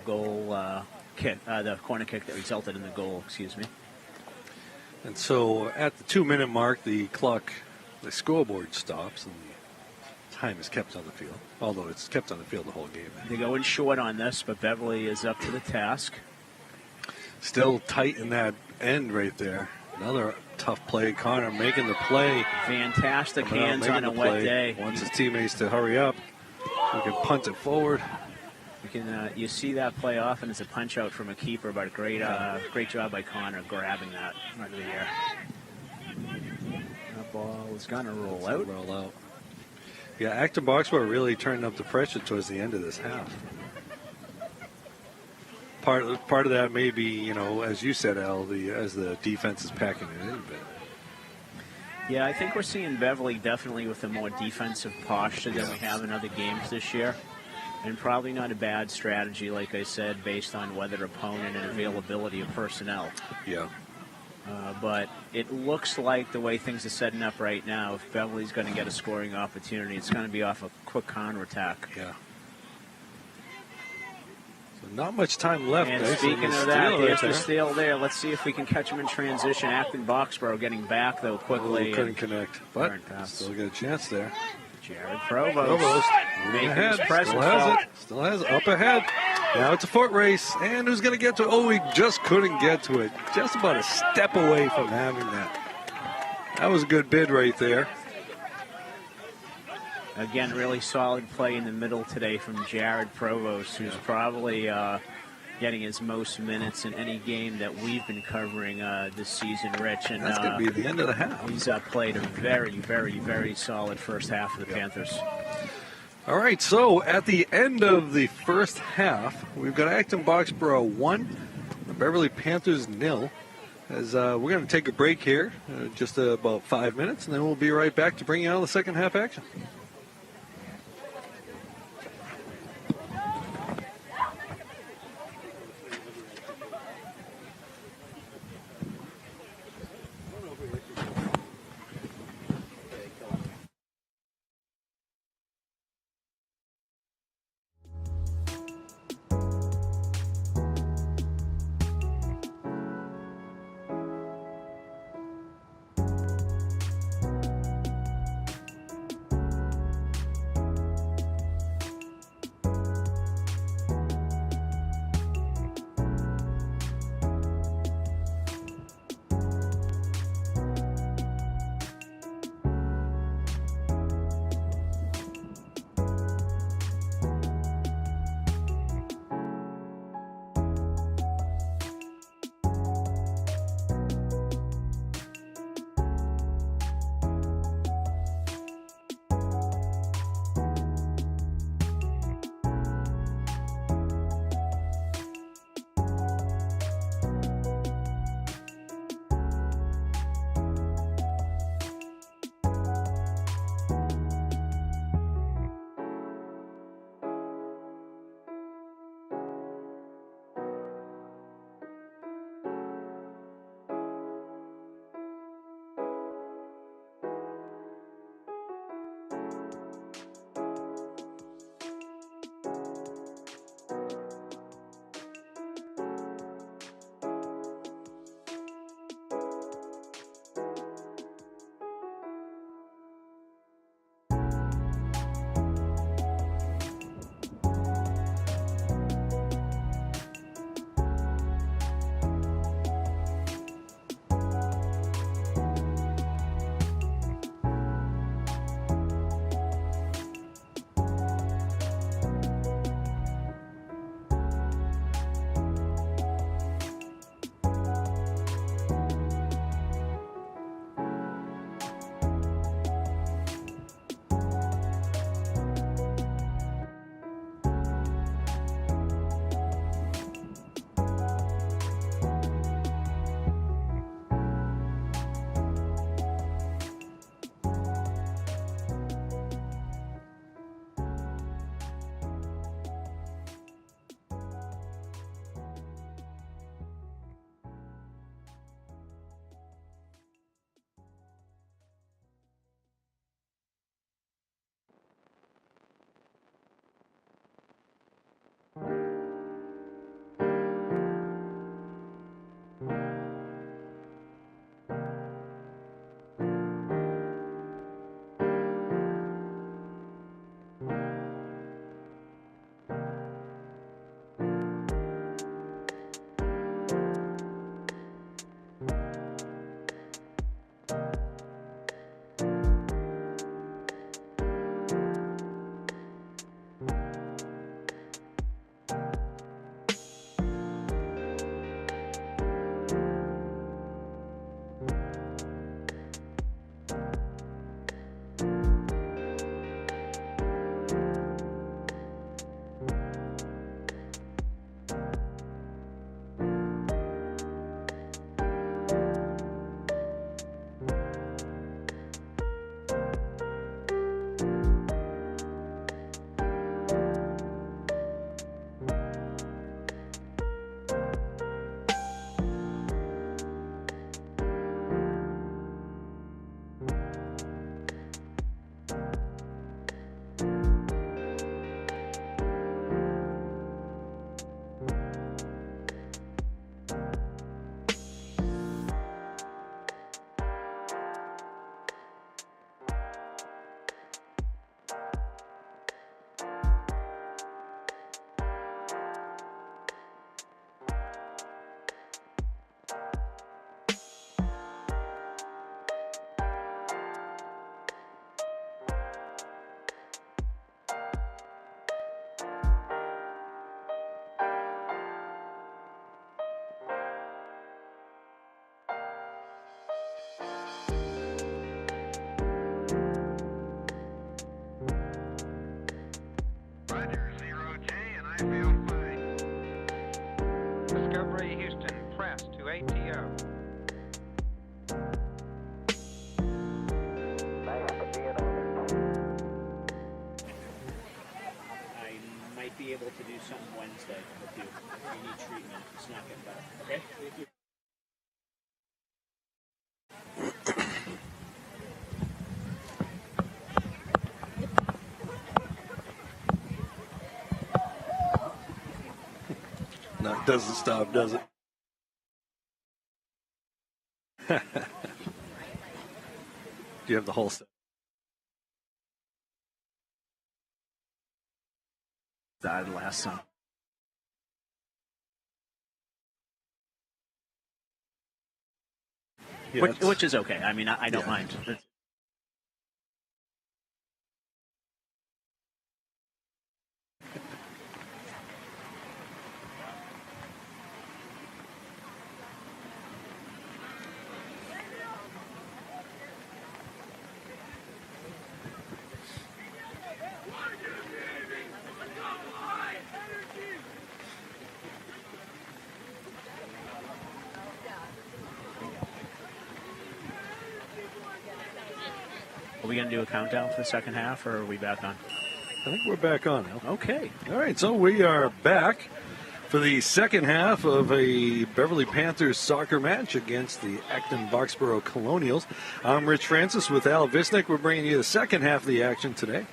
goal kick, the corner kick that resulted in the goal. Excuse me. And so at the 2-minute mark, the clock, the scoreboard stops, and the time is kept on the field. Although it's kept on the field the whole game. They're going short on this, but Beverly is up to the task. Still tight in that end right there. Another tough play. Connor making the play. Fantastic hands Making on a the wet play. day. Wants his teammates to hurry up. We can punt it forward. You see that play often as a punch out from a keeper, but great job by Connor grabbing that right in the air. That ball is going to roll out. Yeah, Acton-Boxborough really turned up the pressure towards the end of this half. Part of that may be, as you said, Al, as the defense is packing it in a bit. Yeah, I think we're seeing Beverly definitely with a more defensive posture than we have in other games this year. And probably not a bad strategy, like I said, based on weather, opponent, and availability of personnel. Yeah. But it looks like the way things are setting up right now, if Beverly's going to get a scoring opportunity, it's going to be off a quick counterattack. Yeah. So not much time left. And guys. speaking So of that, steal there's right the steal there. Let's see if we can catch him in transition. Acton-Boxborough getting back, though, quickly. Couldn't connect, but Turn pass. still got a chance there. Jared Provost. Provost making ahead. his presence Still has felt. it. Still has it. Up ahead. Now it's a foot race. And who's going to get to it? Oh, he just couldn't get to it. Just about a step away from having that. That was a good bid right there. Again, really solid play in the middle today from Jared Provost, who's probably getting his most minutes in any game that we've been covering this season, Rich. And That's going to be the end of the half. He's played a very, very, very solid first half for the Panthers. All right, so at the end of the first half, we've got Acton-Boxborough 1, the Beverly Panthers 0. As we're going to take a break here, just about 5 minutes, and then we'll be right back to bring you out the second half action. be able to do something Wednesday with you. If you need treatment, it's not getting better. Okay? Thank you. No, it doesn't stop, does it? Do you have the whole set? Died last summer. Yeah, Which is okay. I mean, I don't mind. Are we going to do a countdown for the second half, or are we back on? I think we're back on, Al. Okay. All right, so we are back for the second half of a Beverly Panthers soccer match against the Acton-Boxborough Colonials. I'm Rich Francis with Al Visnick. We're bringing you the second half of the action today.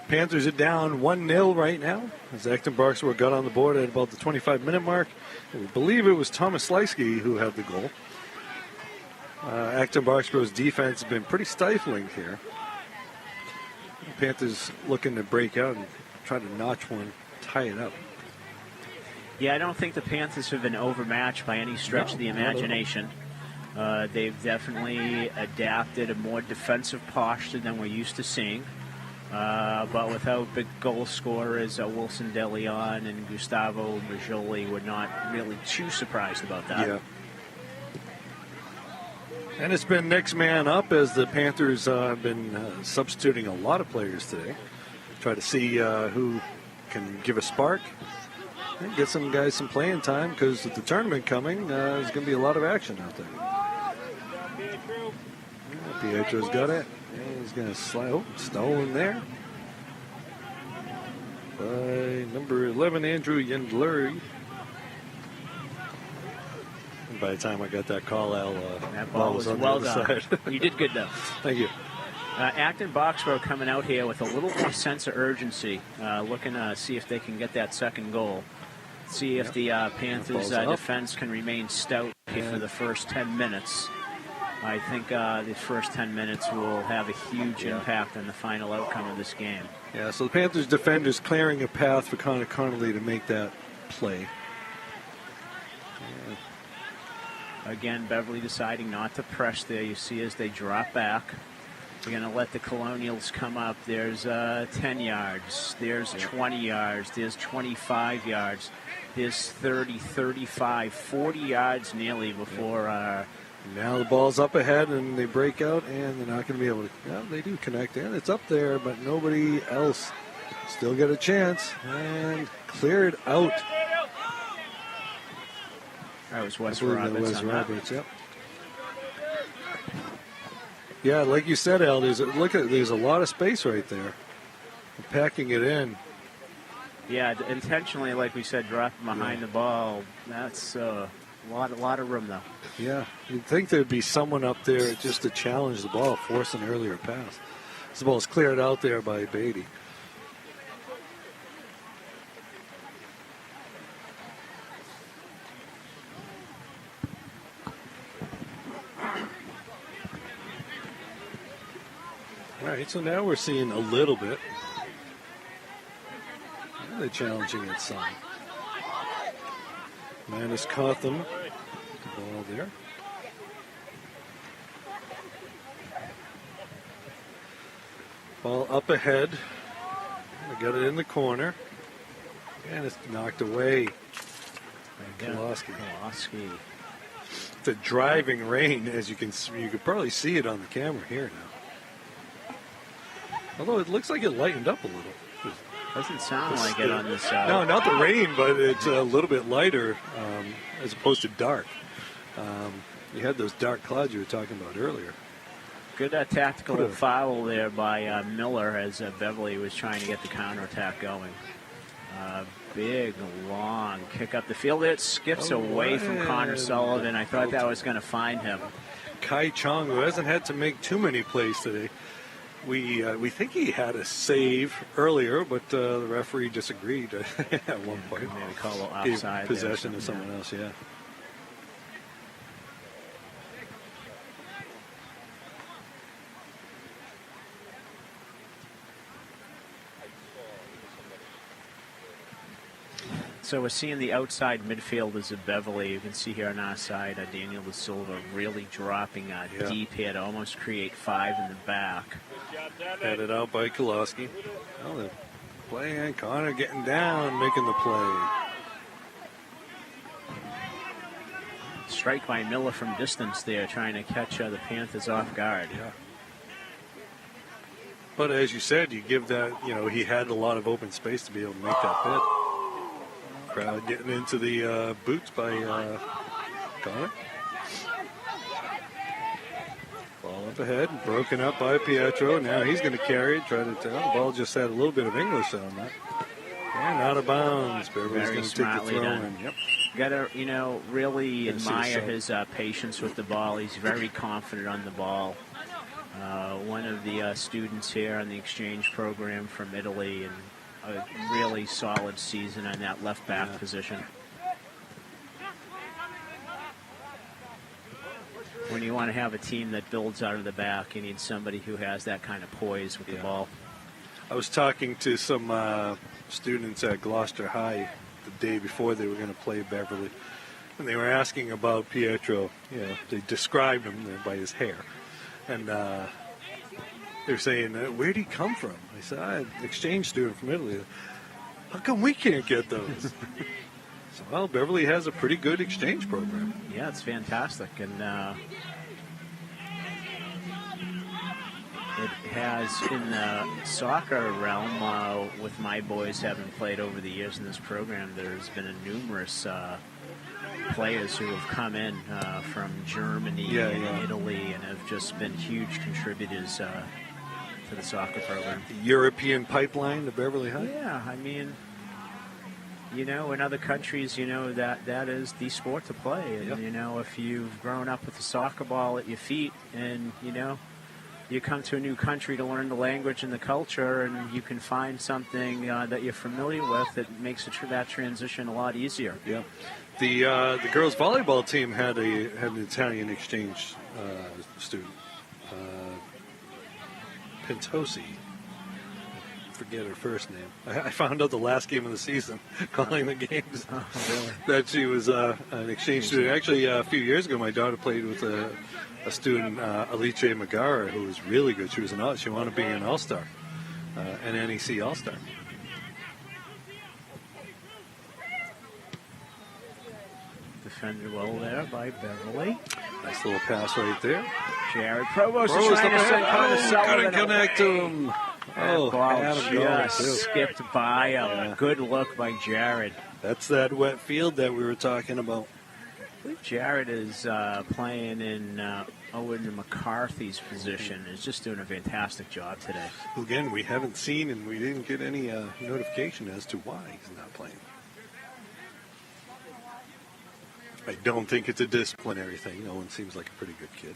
Panthers are down 1-0 right now as Acton-Boxborough got on the board at about the 25-minute mark. We believe it was Thomas Leisky who had the goal. Acton-Boxborough's defense has been pretty stifling here. Panthers looking to break out and try to notch one, tie it up. Yeah, I don't think the Panthers have been overmatched by any stretch of the imagination. They've definitely adapted a more defensive posture than we're used to seeing. But without big goal scorers, Wilson De Leon and Gustavo Majoli, we're not really too surprised about that. Yeah. And it's been next man up as the Panthers have been substituting a lot of players today. Try to see who can give a spark and get some guys some playing time, because with the tournament coming, there's going to be a lot of action out there. Pietro's got it. And he's going to slide. Oh, stolen there by number 11, Andrew Yendleri. By the time I got that call, Al, that ball was on well the other done. side. You did good, though. Thank you. Acton-Boxborough coming out here with a little more sense of urgency, looking to see if they can get that second goal. See if the Panthers' defense can remain stout for the first 10 minutes. I think the first 10 minutes will have a huge impact on the final outcome of this game. Yeah, so the Panthers defenders clearing a path for Connor Connolly to make that play. Again, Beverly deciding not to press there. You see as they drop back. We're going to let the Colonials come up. There's 10 yards. There's 20 yards. There's 25 yards. There's 30, 35, 40 yards nearly before... Now the ball's up ahead, and they break out, and they're not going to be able to... Well, they do connect in. It's up there, but nobody else. Still got a chance, and cleared out. That was Wes Roberts. Yep. Yeah, like you said, Al, there's a lot of space right there. Packing it in. Yeah, intentionally, like we said, dropping behind the ball. That's a lot of room, though. Yeah, you'd think there'd be someone up there just to challenge the ball, force an earlier pass. This ball's cleared out there by Beatty. All right, so now we're seeing a little bit. They're challenging it some. Manus Cotham, the ball there. Ball up ahead. They got it in the corner. And it's knocked away by Koloski. It's a driving rain, as you can see. You could probably see it on the camera here now. Although it looks like it lightened up a little. Doesn't sound like it on this side. No, not the rain, but it's a little bit lighter as opposed to dark. You had those dark clouds you were talking about earlier. Good tactical foul there by Miller as Beverly was trying to get the counterattack going. Big, long kick up the field. It skips away from Connor Sullivan. I thought that was going to find him. Kai Chong, who hasn't had to make too many plays today. We think he had a save earlier, but the referee disagreed at one point. Maybe call it Gave offside. possession to someone else, yeah. So we're seeing the outside midfielders of Beverly. You can see here on our side, Daniel De Silva really dropping deep here to almost create 5 in the back. Headed out by Kolosky. Well, the play, and Connor getting down, making the play. Strike by Miller from distance there, trying to catch the Panthers off guard. Yeah. But as you said, you give that, he had a lot of open space to be able to make that hit. Crowd getting into the boots by Connor. Ball up ahead, broken up by Pietro. Now he's going to carry it, try to tell. The ball just had a little bit of English on that. And out of bounds. Beverly's going to take the throw in. Yep. Got to, really admire his patience with the ball. He's very confident on the ball. One of the students here on the exchange program from Italy, and a really solid season on that left back position. When you want to have a team that builds out of the back, you need somebody who has that kind of poise with the ball. I was talking to some students at Gloucester High the day before they were going to play Beverly, and they were asking about Pietro. They described him by his hair, and they're saying, where'd he come from? I said, I'm an exchange student from Italy. How come we can't get those? So, well, Beverly has a pretty good exchange program. Yeah, it's fantastic. And it has, in the soccer realm, with my boys having played over the years in this program, there's been numerous players who have come in from Germany and Italy and have just been huge contributors to the soccer program. The European pipeline to Beverly High? Yeah, I mean, in other countries, that is the sport to play. And, if you've grown up with the soccer ball at your feet and, you come to a new country to learn the language and the culture, and you can find something that you're familiar with that makes that transition a lot easier. Yeah. The girls volleyball team had an Italian exchange student, Pentosi. Forget her first name. I found out the last game of the season, calling the games, that she was an exchange student. Actually, a few years ago, my daughter played with a student, Alice Magara, who was really good. She wanted to be an all-star, an NEC all-star. Defended well there by Beverly. Nice little pass right there. Jared Provost is trying to send Connor Sullivan. Couldn't connect to him. Ball just skipped by him. Good look by Jared. That's that wet field that we were talking about. I believe Jared is playing in Owen McCarthy's position. Is just doing a fantastic job today. Again, we haven't seen and we didn't get any notification as to why he's not playing. I don't think it's a disciplinary thing. Owen seems like a pretty good kid.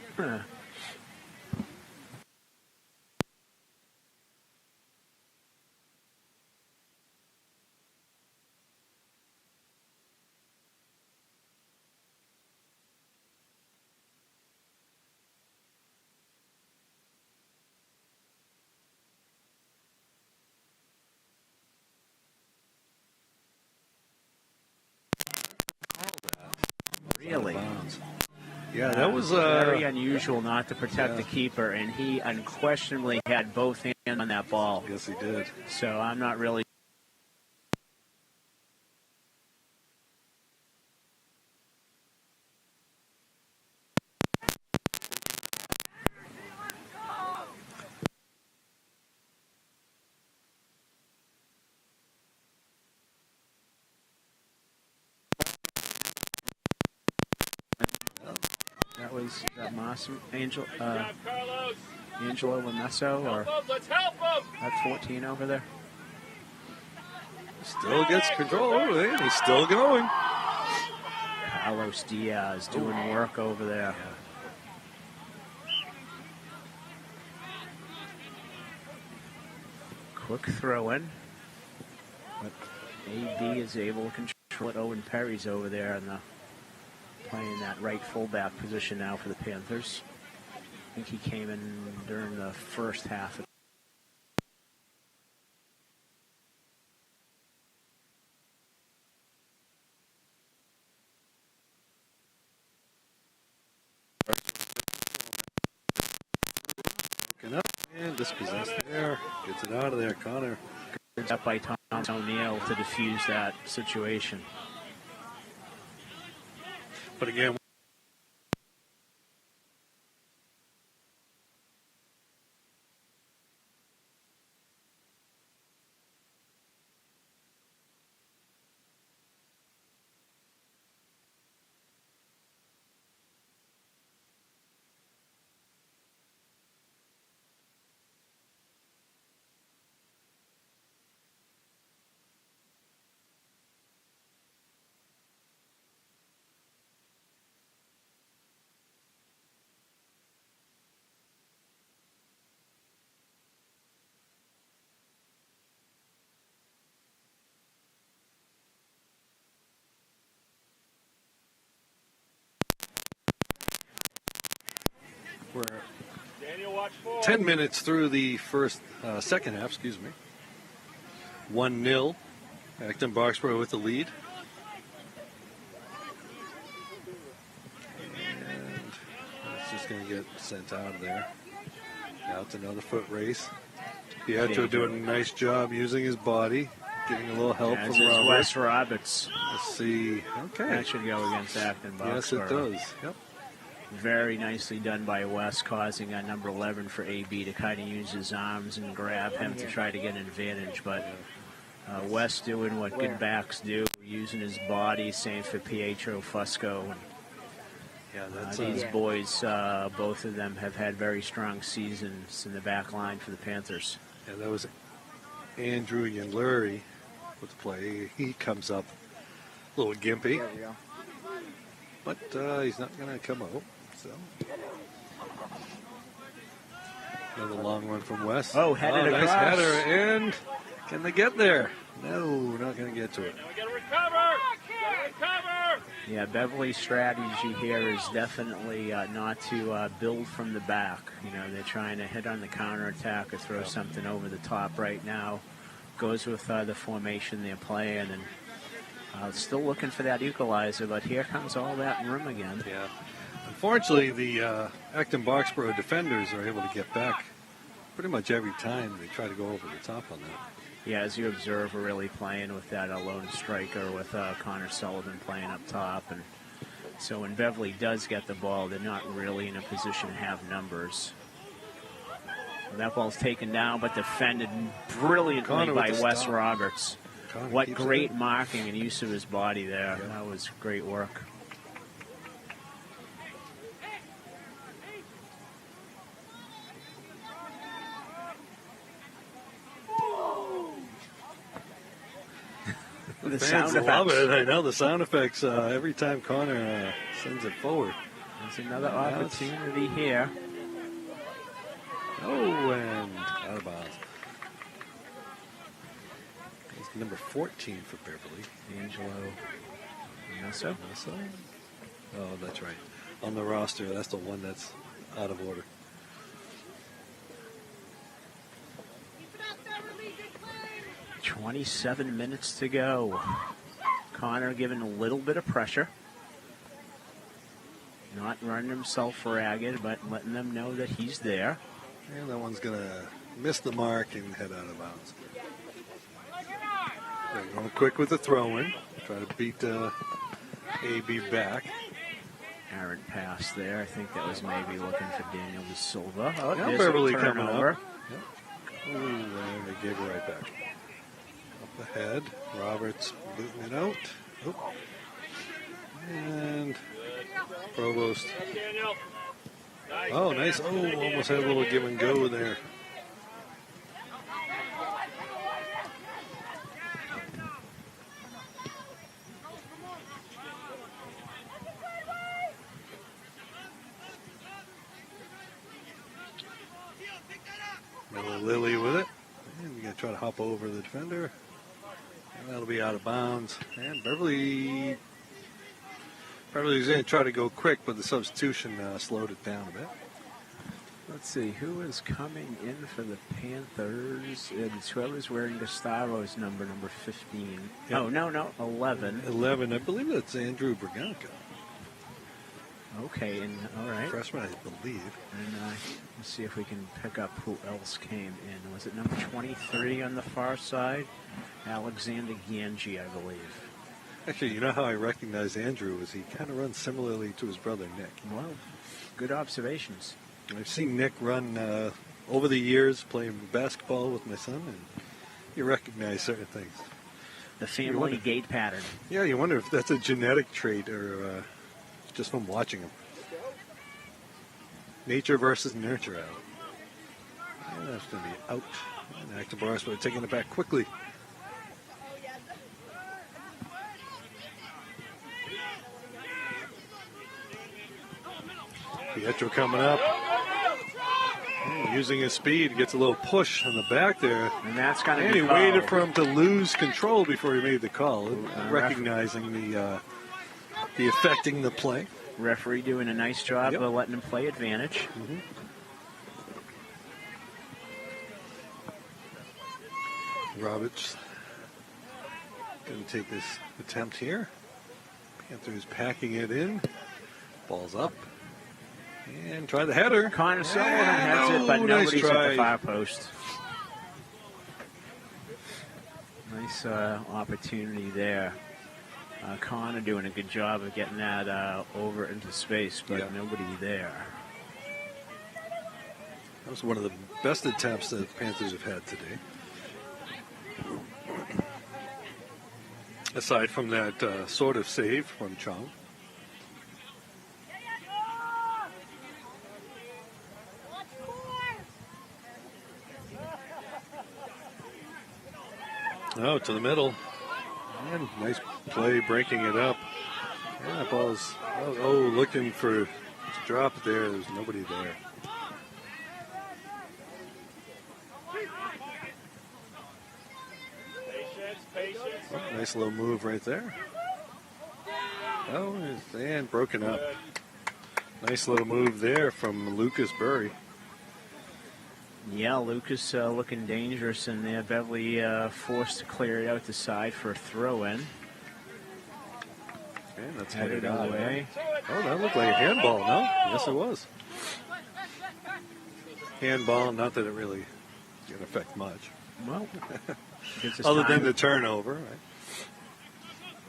Really? Yeah, that was very unusual not to protect the keeper, and he unquestionably had both hands on that ball. Yes, he did. So I'm not really. That was Angelo Lamesso, or Let's help him. that 14 over there. Still gets control over it. He's still going. Carlos Diaz doing work over there. Quick throw in. But AB is able to control it. Owen Perry's over there and playing that right fullback position now for the Panthers. I think he came in during the first half. Up and dispossessed there. Gets it out of there, Connor. Good up by Tom O'Neill to defuse that situation. But again, we're Daniel, watch forward. 10 minutes through the second half, 1-0. Acton-Boxborough with the lead. And it's just going to get sent out of there. Now it's another foot race. Pietro doing a nice job using his body, getting a little help As from is Robert. Wes Roberts. Let's see. Okay. That should go against Acton-Boxborough. Yes, it does. Yep. Very nicely done by Wes, causing number 11 for AB to kind of use his arms and grab him to try to get an advantage. But Wes doing what good backs do, using his body, same for Pietro Fusco. Yeah, that's These boys, both of them have had very strong seasons in the back line for the Panthers. Yeah, that was Andrew Yanluri with the play. He comes up a little gimpy. There we go. But he's not going to come out. So another long one from West. Oh, headed nice across. header. And can they get there? No, not going to get to it. Now we got to recover. Got to recover. Yeah, Beverly's strategy here is definitely not to build from the back. You know, they're trying to hit on the counterattack or throw something over the top right now. Goes with the formation they're playing, and still looking for that equalizer, but here comes all that room again. Yeah. Unfortunately, the Acton-Boxborough defenders are able to get back pretty much every time they try to go over the top on that. Yeah, as you observe, we're really playing with that lone striker with Connor Sullivan playing up top. And so when Beverly does get the ball, they're not really in a position to have numbers. And that ball's taken down, but defended brilliantly Connor by with the Wes stop. Roberts. Connor What keeps it great in. marking and use of his body there. Yeah. That was great work. The Fans sound love effects. it. I know the sound effects every time Connor sends it forward. There's another opportunity here. Oh, and out of bounds. It's number 14 for Beverly. Angelo Messo. Oh, that's right. On the roster, that's the one that's out of order. Beverly. 27 minutes to go. Connor giving a little bit of pressure. Not running himself ragged, but letting them know that he's there. And that one's going to miss the mark and head out of bounds. They're going quick with the throw-in. Try to beat AB back. Errant pass there. I think that was maybe looking for Daniel De Silva. Oh, Now there's Beverly a coming turnover. up. Yep. Ooh, and they gave it right back. Up ahead. Roberts booting it out. Oop. And Provost. Daniel. Nice. Oh, nice. Oh, almost had a little give and go there. Lily with it. And we're going to try to hop over the defender. And that'll be out of bounds. And Beverly's going to try to go quick, but the substitution slowed it down a bit. Let's see, who is coming in for the Panthers? It's whoever's wearing Gustavo's number 15. Yep. Oh, no, 11. 11, I believe that's Andrew Braganca. Okay, and all right. Freshman, I believe. And let's see if we can pick up who else came in. Was it number 23 on the far side? Alexander Ganji, I believe. Actually, you know how I recognize Andrew is he kind of runs similarly to his brother Nick. Well, good observations. I've seen Nick run over the years playing basketball with my son, and you recognize certain things. The family gait pattern. Yeah, you wonder if that's a genetic trait or just from watching him. Nature versus nurture out. And that's going to be out. And Acton-Boxborough taking it back quickly. Pietro coming up. Using his speed, gets a little push on the back there. And that's going to And be he called. waited for him to lose control before he made the call, recognizing the affecting the play. Referee doing a nice job of letting him play advantage. Mm-hmm. Roberts going to take this attempt here. Panthers packing it in. Ball's up. And try the header. Connor Sullivan has it, but nobody's at the far post. Nice opportunity there. Connor doing a good job of getting that over into space, but nobody there. That was one of the best attempts that the Panthers have had today. Aside from that sort of save from Chong. Oh, to the middle. And nice play breaking it up. And that ball's, looking for to drop there. There's nobody there. Patience. Oh, nice little move right there. Oh, and broken up. Nice little move there from Lucas Burry. Yeah, Lucas looking dangerous in there. Beverly forced to clear it out the side for a throw-in. And that's headed Headed out. away. Oh, that looked like a handball, no? Yes, it was. Handball, not that it really didn't affect much. Well, gives us Other time. than the turnover, right?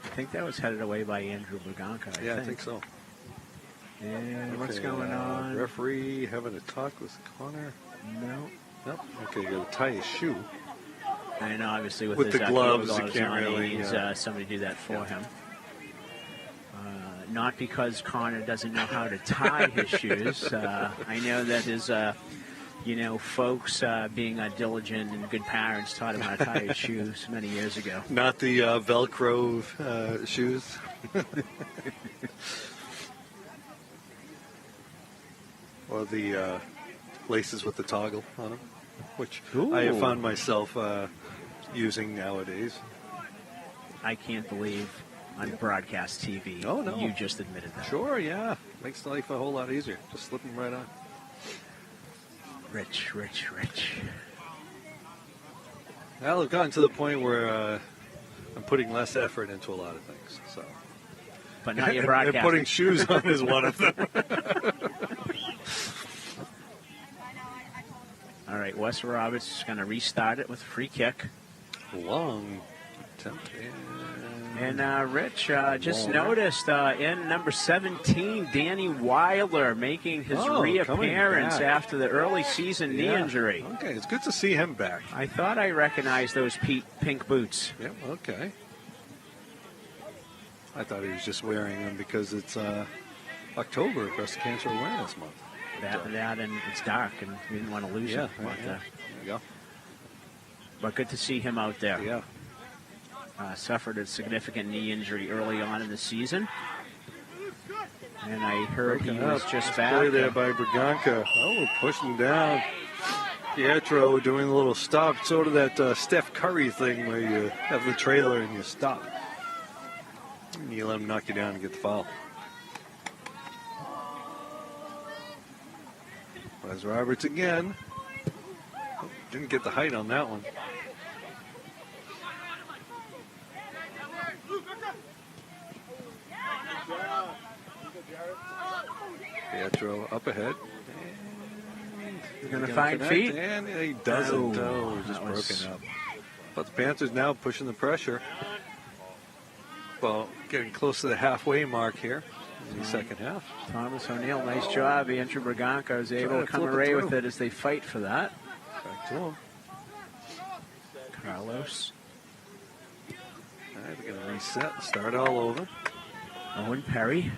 I think that was headed away by Andrew Braganca. I think so. And what's Okay, going on? Referee having a talk with Connor. No. Nope. Okay, you got to tie his shoe. And obviously with With his the gloves, you on, can't really, he needs somebody to do that for him. Not because Connor doesn't know how to tie his shoes. I know that his, folks being diligent and good parents taught him how to tie his shoes many years ago. Not the Velcro shoes. Or the laces with the toggle on them, which I have found myself using nowadays. I can't believe on broadcast TV you just admitted that. Sure, yeah. Makes life a whole lot easier. Just slip them right on. Rich. Well, I've gotten to the point where I'm putting less effort into a lot of things. So, But not your and broadcast. putting shoes on is one of them. All right, Wes Roberts is going to restart it with a free kick. Long attempt. And Rich just noticed in number 17, Danny Weiler making his reappearance after the early season knee injury. Okay, it's good to see him back. I thought I recognized those pink boots. Yeah, okay. I thought he was just wearing them because it's October, Breast Cancer Awareness Month. That and it's dark, and we didn't want to lose it. But, there you go. But good to see him out there. Yeah. Suffered a significant knee injury early on in the season. And I heard he was just back. Play there by Braganca. Oh, pushing down. Pietro doing a little stop, sort of that Steph Curry thing where you have the trailer and you stop. And you let him knock you down and get the foul. Wes Roberts again. Oh, didn't get the height on that one. Pietro up ahead. He's going to find feet. And he doesn't. Oh, just broken up. But the Panthers now pushing the pressure. Well, getting close to the halfway mark here in the second half. Thomas O'Neill, nice job. Andrew Braganca is able to come away with it as they fight for that. Back to him. Carlos. All right, we're going to reset, start all over. Owen Perry.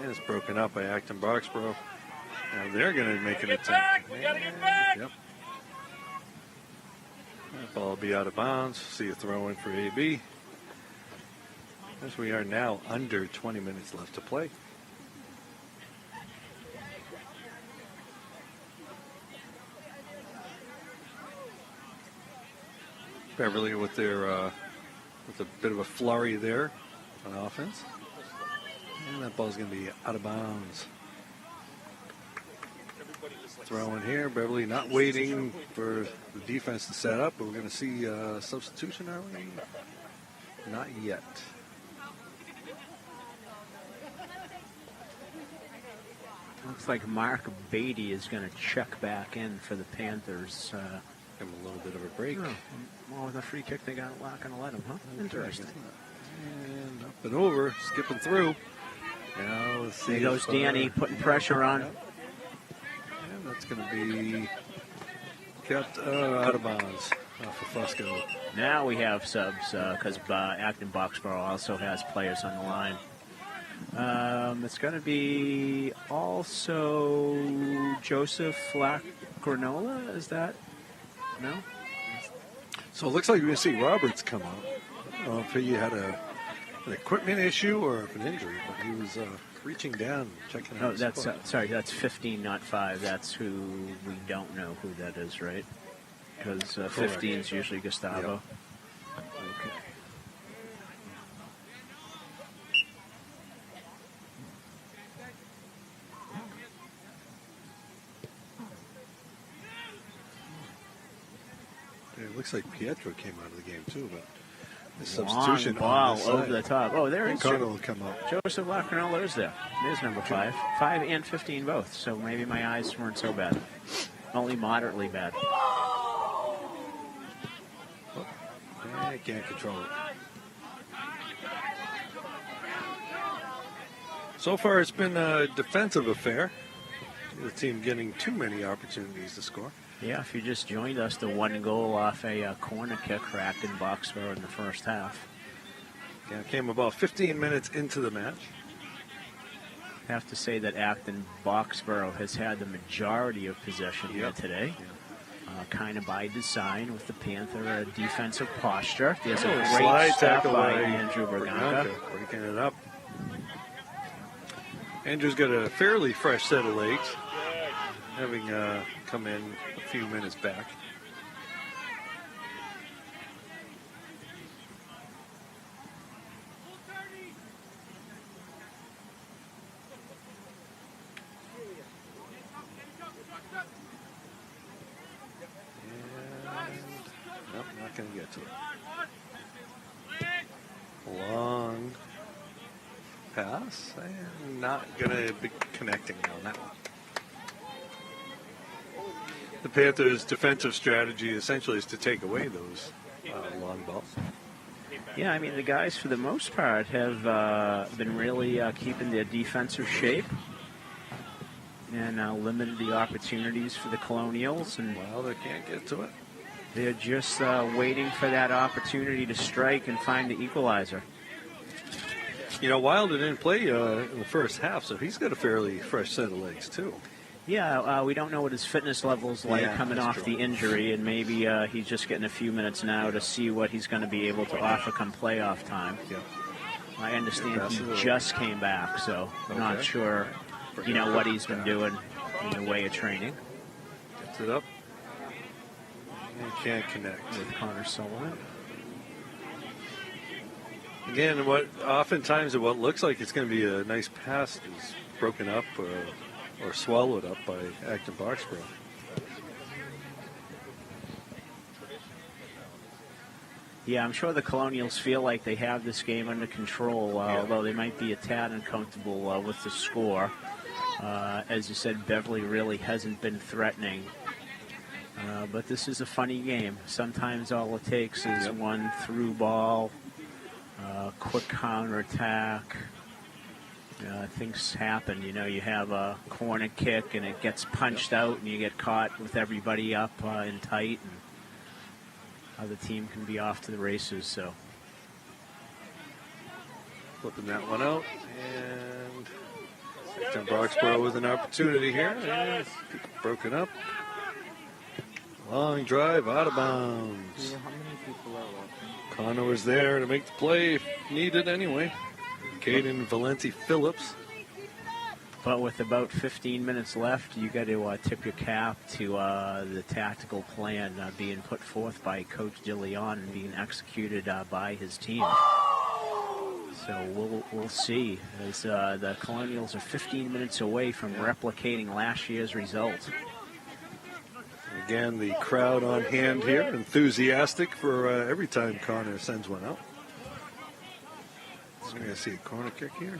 And it's broken up by Acton-Boxborough. Now they're going to make an attempt. Back. We got to get back. Yep. That ball will be out of bounds. See a throw in for AB. As we are now under 20 minutes left to play. Beverly with their with a bit of a flurry there on offense. And that ball's going to be out of bounds. Throw in here. Beverly not waiting for the defense to set up, but we're going to see a substitution, are we? Not yet. Looks like Mark Beatty is going to check back in for the Panthers. Give him a little bit of a break. Oh, well, with a free kick, they got not going to let him, huh? Interesting. And up and over, skipping through. Now let's see. There goes Danny putting pressure on. And that's going to be kept out of bounds for Fusco. Now we have subs because Acton-Boxborough also has players on the line. It's going to be also Joseph Lacgranola. Is that? No? So it looks like we're going to see Roberts come out. I don't know if he had an equipment issue or an injury, but he was reaching down, checking out. Oh, that's sorry. That's 15, not 5. That's who we don't know who that is, right? Because 15 is usually Gustavo. Yep. Okay. It looks like Pietro came out of the game too, but the substitution ball over the top. Oh, there is. Carter will come up. Joseph Lacgranola is there. There's number 5. 5 and 15 both. So maybe my eyes weren't so bad. Only moderately bad. I can't control it. So far, it's been a defensive affair. The team getting too many opportunities to score. Yeah, if you just joined us, the one goal off a corner kick for Acton-Boxborough in the first half. Yeah, it came about 15 minutes into the match. I have to say that Acton-Boxborough has had the majority of possession here today. Yeah. Kind of by design with the Panther defensive posture. There's a great slide stop tackle by by Andrew Braganca. Breaking it up. Andrew's got a fairly fresh set of legs, having come in a few minutes back. Nope, not going to get to it. Long pass, and not going to be connecting on that one. The Panthers' defensive strategy essentially is to take away those long balls. Yeah, I mean, the guys, for the most part, have been really keeping their defensive shape and limited the opportunities for the Colonials. And well, they can't get to it. They're just waiting for that opportunity to strike and find the equalizer. You know, Wilder didn't play in the first half, so he's got a fairly fresh set of legs, too. Yeah, we don't know what his fitness level's like coming off true. the injury, and maybe he's just getting a few minutes now to see what he's going to be able to offer come playoff time. Yeah. I understand he just came back, so I'm not sure, what he's been doing. in the way of training. Gets it up. And can't connect. With Connor Sullivan. Again, oftentimes what looks like it's going to be a nice pass is broken up or swallowed up by Acton-Boxborough. Yeah, I'm sure the Colonials feel like they have this game under control, although they might be a tad uncomfortable with the score. As you said, Beverly really hasn't been threatening. But this is a funny game. Sometimes all it takes is one through ball, quick counterattack. Things happen. You know, you have a corner kick and it gets punched out and you get caught with everybody up and tight. And the team can be off to the races. So flipping that one out, and Acton-Boxborough with an opportunity here. And broken up. Long drive out of bounds. Connor was there to make the play if needed anyway. Caden Valenti-Phillips. But with about 15 minutes left, you got to tip your cap to the tactical plan being put forth by Coach DeLeon and being executed by his team. So we'll see, as the Colonials are 15 minutes away from replicating last year's result. Again, the crowd on hand here, enthusiastic for every time Connor sends one out. So we're going to see a corner kick here.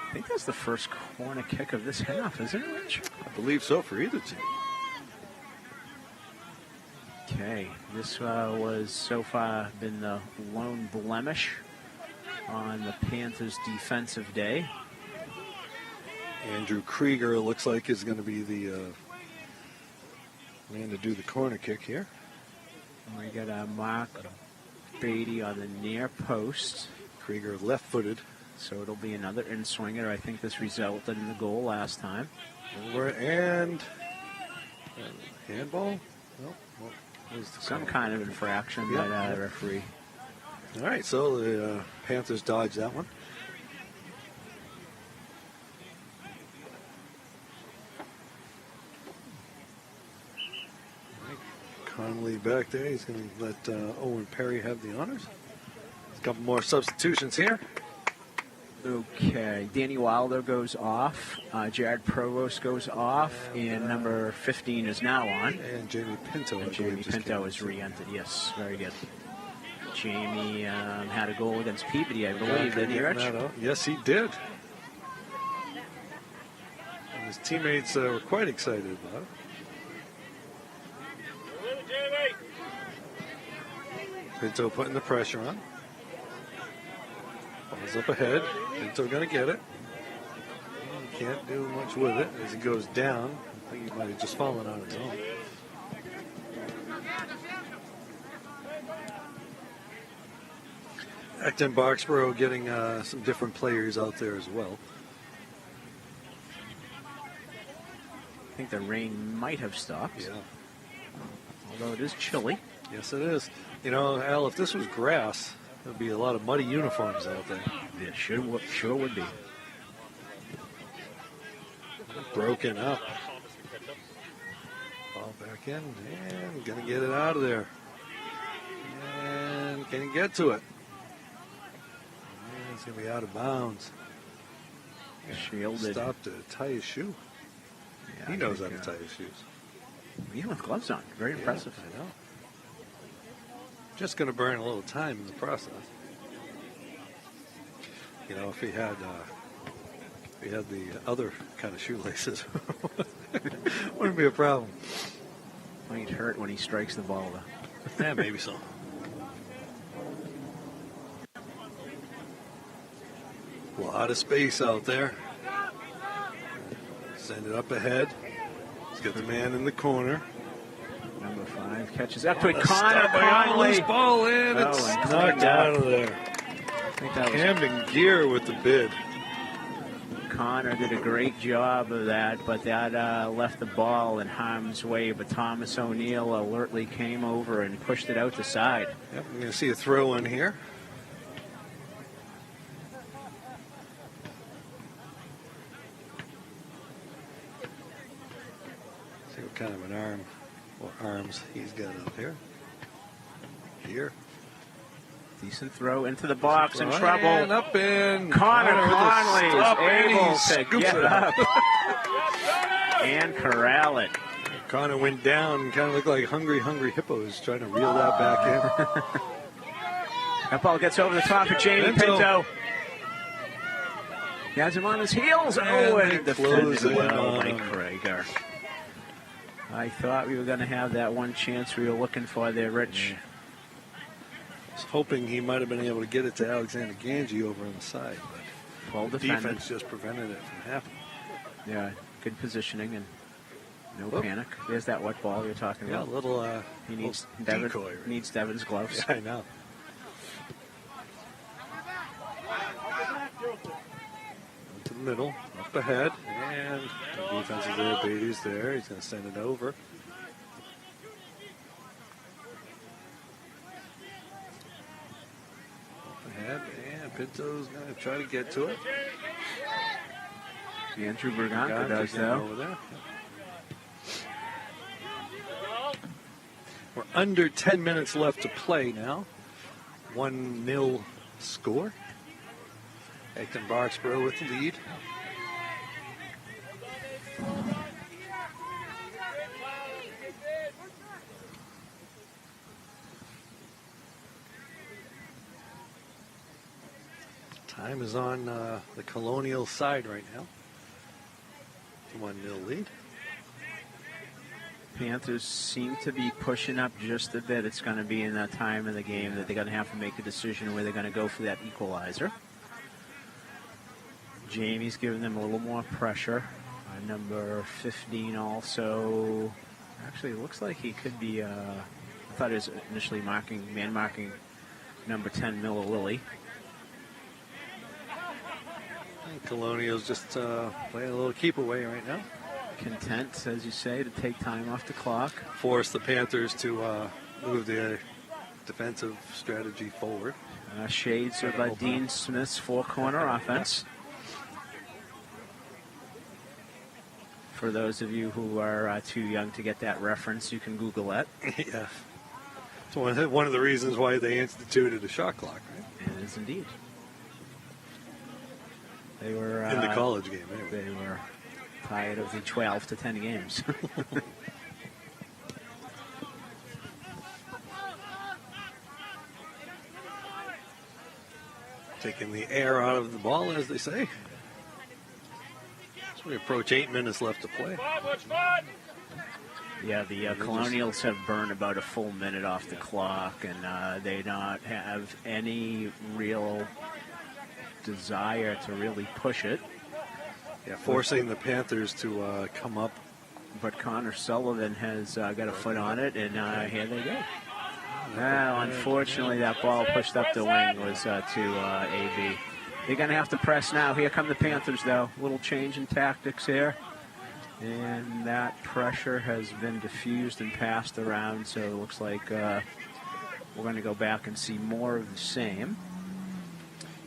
I think that's the first corner kick of this half, isn't it, Rich? I believe so for either team. Okay, this was so far been the lone blemish on the Panthers' defensive day. Andrew Krieger looks like is going to be the man to do the corner kick here. We got Mark Beatty on the near post. Krieger left-footed. So it'll be another in-swinger. I think this resulted in the goal last time. Over and handball? No. Some kind of infraction by the referee. All right, so the Panthers dodged that one. Connolly back there. He's going to let Owen Perry have the honors. A couple more substitutions here. Okay, Danny Wilder goes off, Jared Provost goes off, and number 15 is now on. And Jamie Pinto. And Jamie Pinto is re-entered, yes, very good. Jamie had a goal against Peabody, I believe, didn't he, Rich? Yes, he did. And his teammates were quite excited about it. Pinto putting the pressure on. Ball's up ahead. Pinto going to get it. He can't do much with it as he goes down. I think he might have just fallen on his own. Acton-Boxborough getting some different players out there as well. I think the rain might have stopped. Yeah. Although it is chilly. Yes, it is. You know, Al, if this was grass, there'd be a lot of muddy uniforms out there. Yeah, sure would be. Broken up. Ball back in, and gonna get it out of there. And can he get to it? And it's gonna be out of bounds. Shielded. Stopped to tie his shoe. Yeah, he knows how to tie his shoes. Even with gloves on, very impressive. I know. Just going to burn a little time in the process. You know, if he had the other kind of shoelaces, wouldn't be a problem. Might hurt when he strikes the ball, though. Yeah, maybe so. A lot of space out there. Send it up ahead. Let's get the man in the corner. Number 5 catches up to it. Connor Connolly. Ball in. Oh, It's and knocked out of there. I think that was Camden Gear with the bid. Connor did a great job of that, but that left the ball in harm's way. But Thomas O'Neill alertly came over and pushed it out the side. Yep, we're going to see a throw in here. kind of an arm or arms he's got up here. Here. Decent throw into the box in trouble. And up in. Connor Conley is able to scoops get it up and corral it. Connor went down and kind of looked like hungry hippos trying to reel that back in. That ball gets over the top of Jamie Pinto. He has him on his heels. And defended well by Krager. I thought we were going to have that one chance we were looking for there, Rich. I was hoping he might have been able to get it to Alexander Ganji over on the side, but well the defense just prevented it from happening. Yeah, good positioning and no panic. There's that wet ball you're talking about. Yeah, a little he needs decoy. Right? Needs Devin's gloves. Yeah, I know. To the middle, up ahead, and the defense is there. Beatty's there. He's going to send it over. Ahead, and Pinto's going to try to get to it. Andrew Berganca does though. Over there. We're under 10 minutes left to play now. 1-0 score. Acton-Boxborough with the lead. Time is on the Colonial side right now. 1-0 lead. Panthers seem to be pushing up just a bit. It's going to be in that time of the game that they're going to have to make a decision where they're going to go for that equalizer. Jamie's giving them a little more pressure. Number 15 also. Actually, it looks like he could be. I thought he was initially man marking number 10, Miller Lilly. Colonial's just playing a little keep away right now. Content, as you say, to take time off the clock. Force the Panthers to move the defensive strategy forward. Shades of Dean Smith's four-corner offense. For those of you who are too young to get that reference, you can Google that. Yeah. It's one of the reasons why they instituted a shot clock, right? It is indeed. They were in the college game, anyway. They were tired of the 12 to 10 games. Taking the air out of the ball, as they say. So we approach 8 minutes left to play. Yeah, the Colonials have burned about a full minute off the clock, and they don't have any real desire to really push it. Yeah, forcing the Panthers to come up. But Connor Sullivan has got a foot on it, and here they go. Well, unfortunately, that ball pushed up the wing was to AB. They're going to have to press now. Here come the Panthers, though. A little change in tactics here. And that pressure has been diffused and passed around, so it looks like we're going to go back and see more of the same.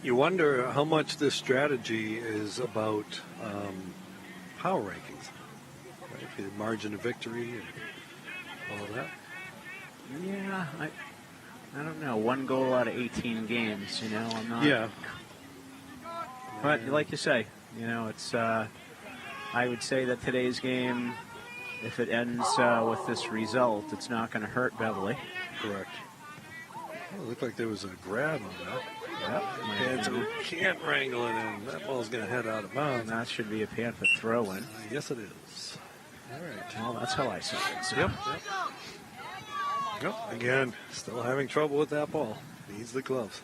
You wonder how much this strategy is about power rankings, right? The margin of victory and all of that. Yeah, I don't know. 1 goal out of 18 games, you know. I'm not. Yeah. But like you say, you know, it's. I would say that today's game, if it ends with this result, it's not going to hurt Beverly. Correct. Well, it looked like there was a grab on that. Yep. Panther can't wrangle it in. That ball's going to head out of bounds. That should be a Panther throw-in. Yes, it is. All right. Well, that's how I saw it. So. Yep. Again, still having trouble with that ball. Needs the gloves.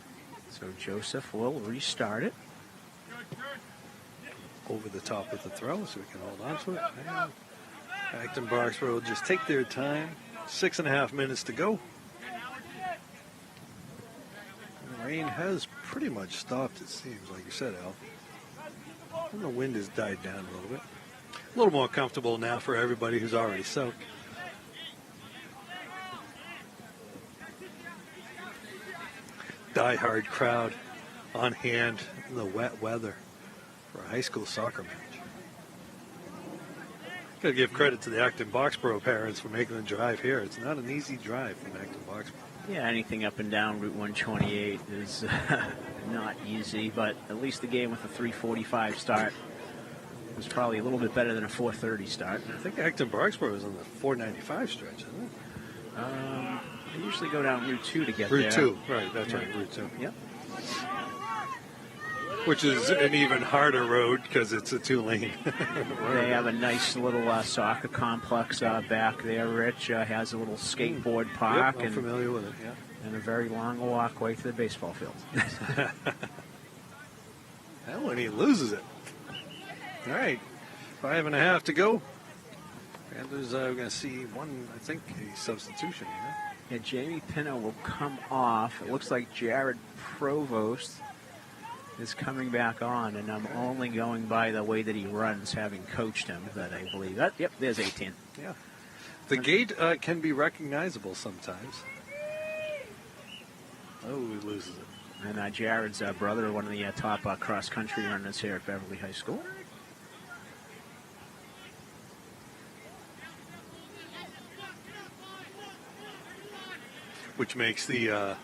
So Joseph will restart it. Over the top of the throw so we can hold on to it. And Acton-Boxborough will just take their time. 6.5 minutes to go. The rain has pretty much stopped, it seems, like you said, Al. And the wind has died down a little bit. A little more comfortable now for everybody who's already soaked. Die-hard crowd on hand in the wet weather for a high school soccer match. Got to give credit to the Acton-Boxborough parents for making the drive here. It's not an easy drive from Acton-Boxborough. Yeah, anything up and down Route 128 is not easy, but at least the game with a 3:45 start was probably a little bit better than a 4:30 start. I think Acton-Boxborough is on the 495 stretch, isn't it? They usually go down Route 2 to get there. Route 2, right, that's right, Route 2. Yep. Which is an even harder road because it's a 2-lane. They have a nice little soccer complex back there. Rich has a little skateboard park. Yep, I'm familiar with it, yeah. And a very long walkway to the baseball field. That one, he loses it. All right, 5.5 to go. Panthers are going to see one, I think, a substitution here. Yeah, Jamie Pinto will come off. It looks like Jared Provost is coming back on, and I'm only going by the way that he runs, having coached him, that I believe. Yep, there's 18. Yeah. The gait can be recognizable sometimes. Oh, he loses it. And Jared's brother, one of the top cross-country runners here at Beverly High School. Which makes the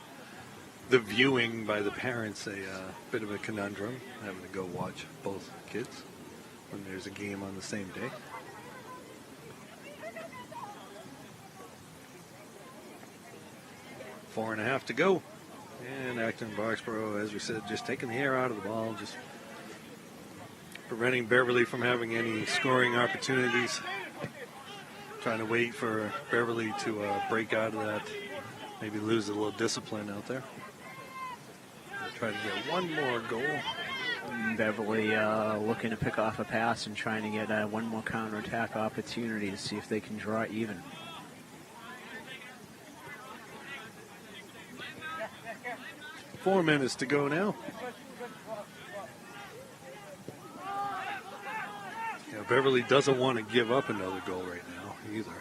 viewing by the parents a bit of a conundrum, having to go watch both kids when there's a game on the same day. Four and a half to go. And Acton-Boxborough, as we said, just taking the air out of the ball, just preventing Beverly from having any scoring opportunities. Trying to wait for Beverly to break out of that, maybe lose a little discipline out there. Try to get one more goal. Beverly looking to pick off a pass and trying to get one more counterattack opportunity to see if they can draw even. Four minutes to go now. Yeah, Beverly doesn't want to give up another goal right now either.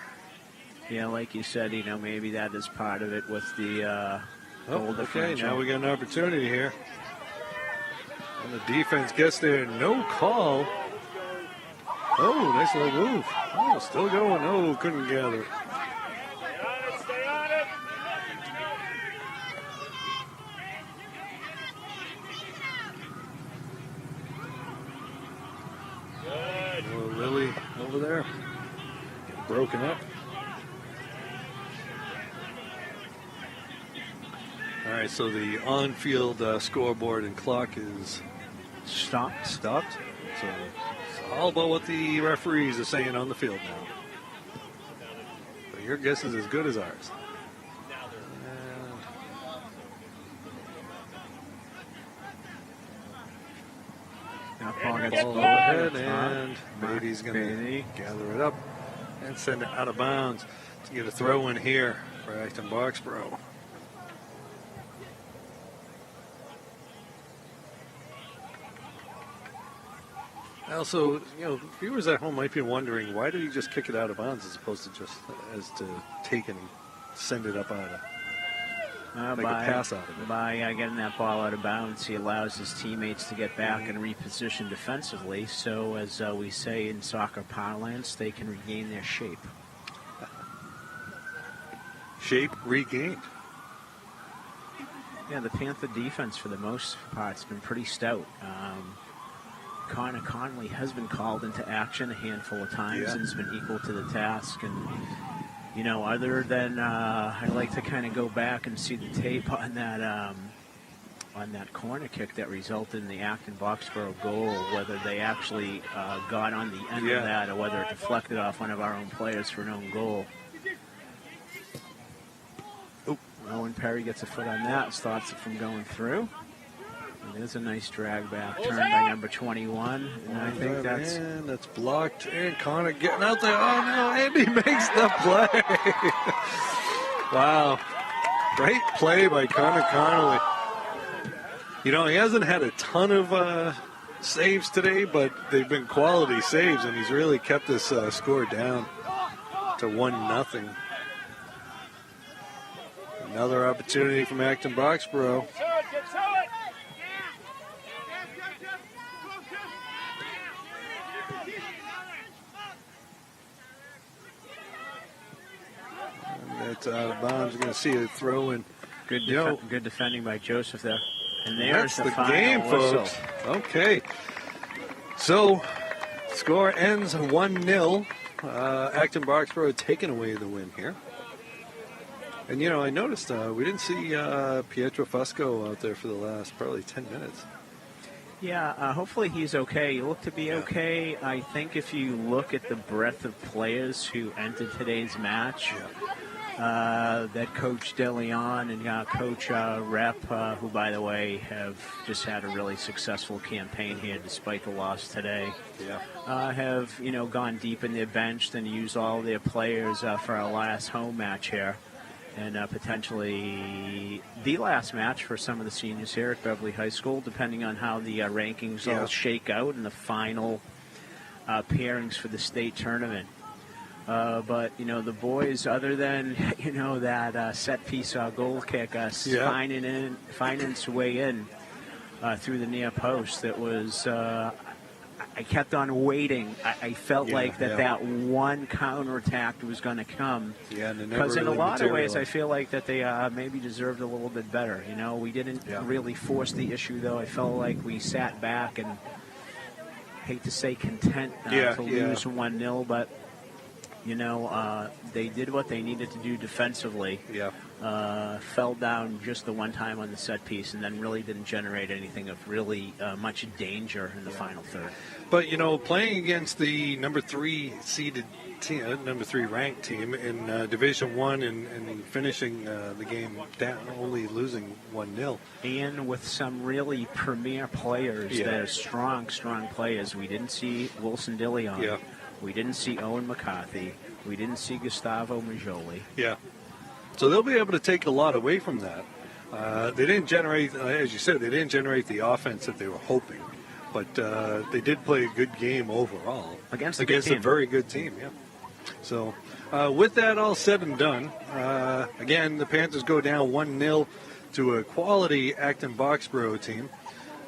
Yeah, like you said, maybe that is part of it with the goal differential. Okay, now we got an opportunity here. And the defense gets there, no call. Oh, nice little move. Oh, still going. Oh, couldn't gather. Stay on it. Good. Oh, Lily over there. Getting broken up. All right, so the on-field scoreboard and clock is Stopped. So it's all about what the referees are saying on the field now. But your guess is as good as ours. Now Paul gets Ball overhead, and Beatty's going to gather it up and send it out of bounds to get a throw in here for Acton-Boxborough. Also, viewers at home might be wondering, why did he just kick it out of bounds as opposed to just take it and send it up out of make a pass out of it? By getting that ball out of bounds, he allows his teammates to get back and reposition defensively. So, as we say in soccer parlance, they can regain their shape. Shape regained. Yeah, the Panther defense, for the most part, has been pretty stout. Connor Conley has been called into action a handful of times and has been equal to the task. And, other than I'd like to kind of go back and see the tape on that corner kick that resulted in the Acton-Boxborough goal, whether they actually got on the end of that or whether it deflected off one of our own players for an own goal. Owen Perry gets a foot on that, stops it from going through. And there's a nice drag back turn by number 21. And I think that's blocked. And Connor getting out there. Oh, no, Andy makes the play. Wow. Great play by Connor Connolly. He hasn't had a ton of saves today, but they've been quality saves, and he's really kept this score down to 1-0. Another opportunity from Acton-Boxborough. It's out of bounds. We're going to see a throw in. Good defending by Joseph there. And That's there's the final game, whistle. folks. Okay. So, score ends 1-0. Acton-Boxborough taking away the win here. And, I noticed we didn't see Pietro Fusco out there for the last probably 10 minutes. Yeah, hopefully he's okay. He looked to be okay. I think if you look at the breadth of players who entered today's match, that Coach DeLeon and Coach Rep, who, by the way, have just had a really successful campaign here despite the loss today, have, gone deep in their bench and used all their players for our last home match here. And potentially the last match for some of the seniors here at Beverly High School, depending on how the rankings all shake out in the final pairings for the state tournament. But, the boys, other than, that set piece goal kick, finding its way in through the near post, it was... I kept on waiting. I felt like that one counterattack was going to come. Yeah, because in a lot of ways, I feel like that they maybe deserved a little bit better. We didn't really force the issue, though. I felt like we sat back and, hate to say content to lose 1-0, but, they did what they needed to do defensively. Yeah. Fell down just the one time on the set piece and then really didn't generate anything of really much danger in the final third. But, playing against the number 3 seeded team, number 3 ranked team in Division 1 and finishing the game down, only losing 1-0. And with some really premier players that are strong players. We didn't see Wilson DeLeon. Yeah. We didn't see Owen McCarthy. We didn't see Gustavo Majoli. Yeah. So they'll be able to take a lot away from that. They didn't generate, as you said, they didn't generate the offense that they were hoping. But they did play a good game overall. Against a very good team, So with that all said and done, again, the Panthers go down 1-0 to a quality Acton-Boxborough team.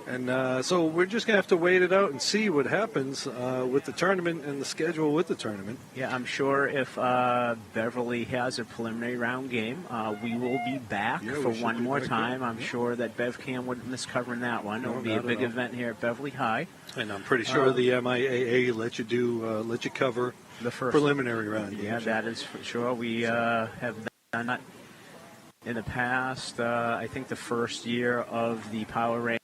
And so we're just going to have to wait it out and see what happens with the tournament and the schedule with the tournament. Yeah, I'm sure if Beverly has a preliminary round game, we will be back for one more time. I'm sure that BevCam wouldn't miss covering that one. It'll be a big event here at Beverly High. And I'm pretty sure the MIAA let you cover the first preliminary round games. Yeah, that is for sure. We have done that in the past. I think the first year of the Power Rank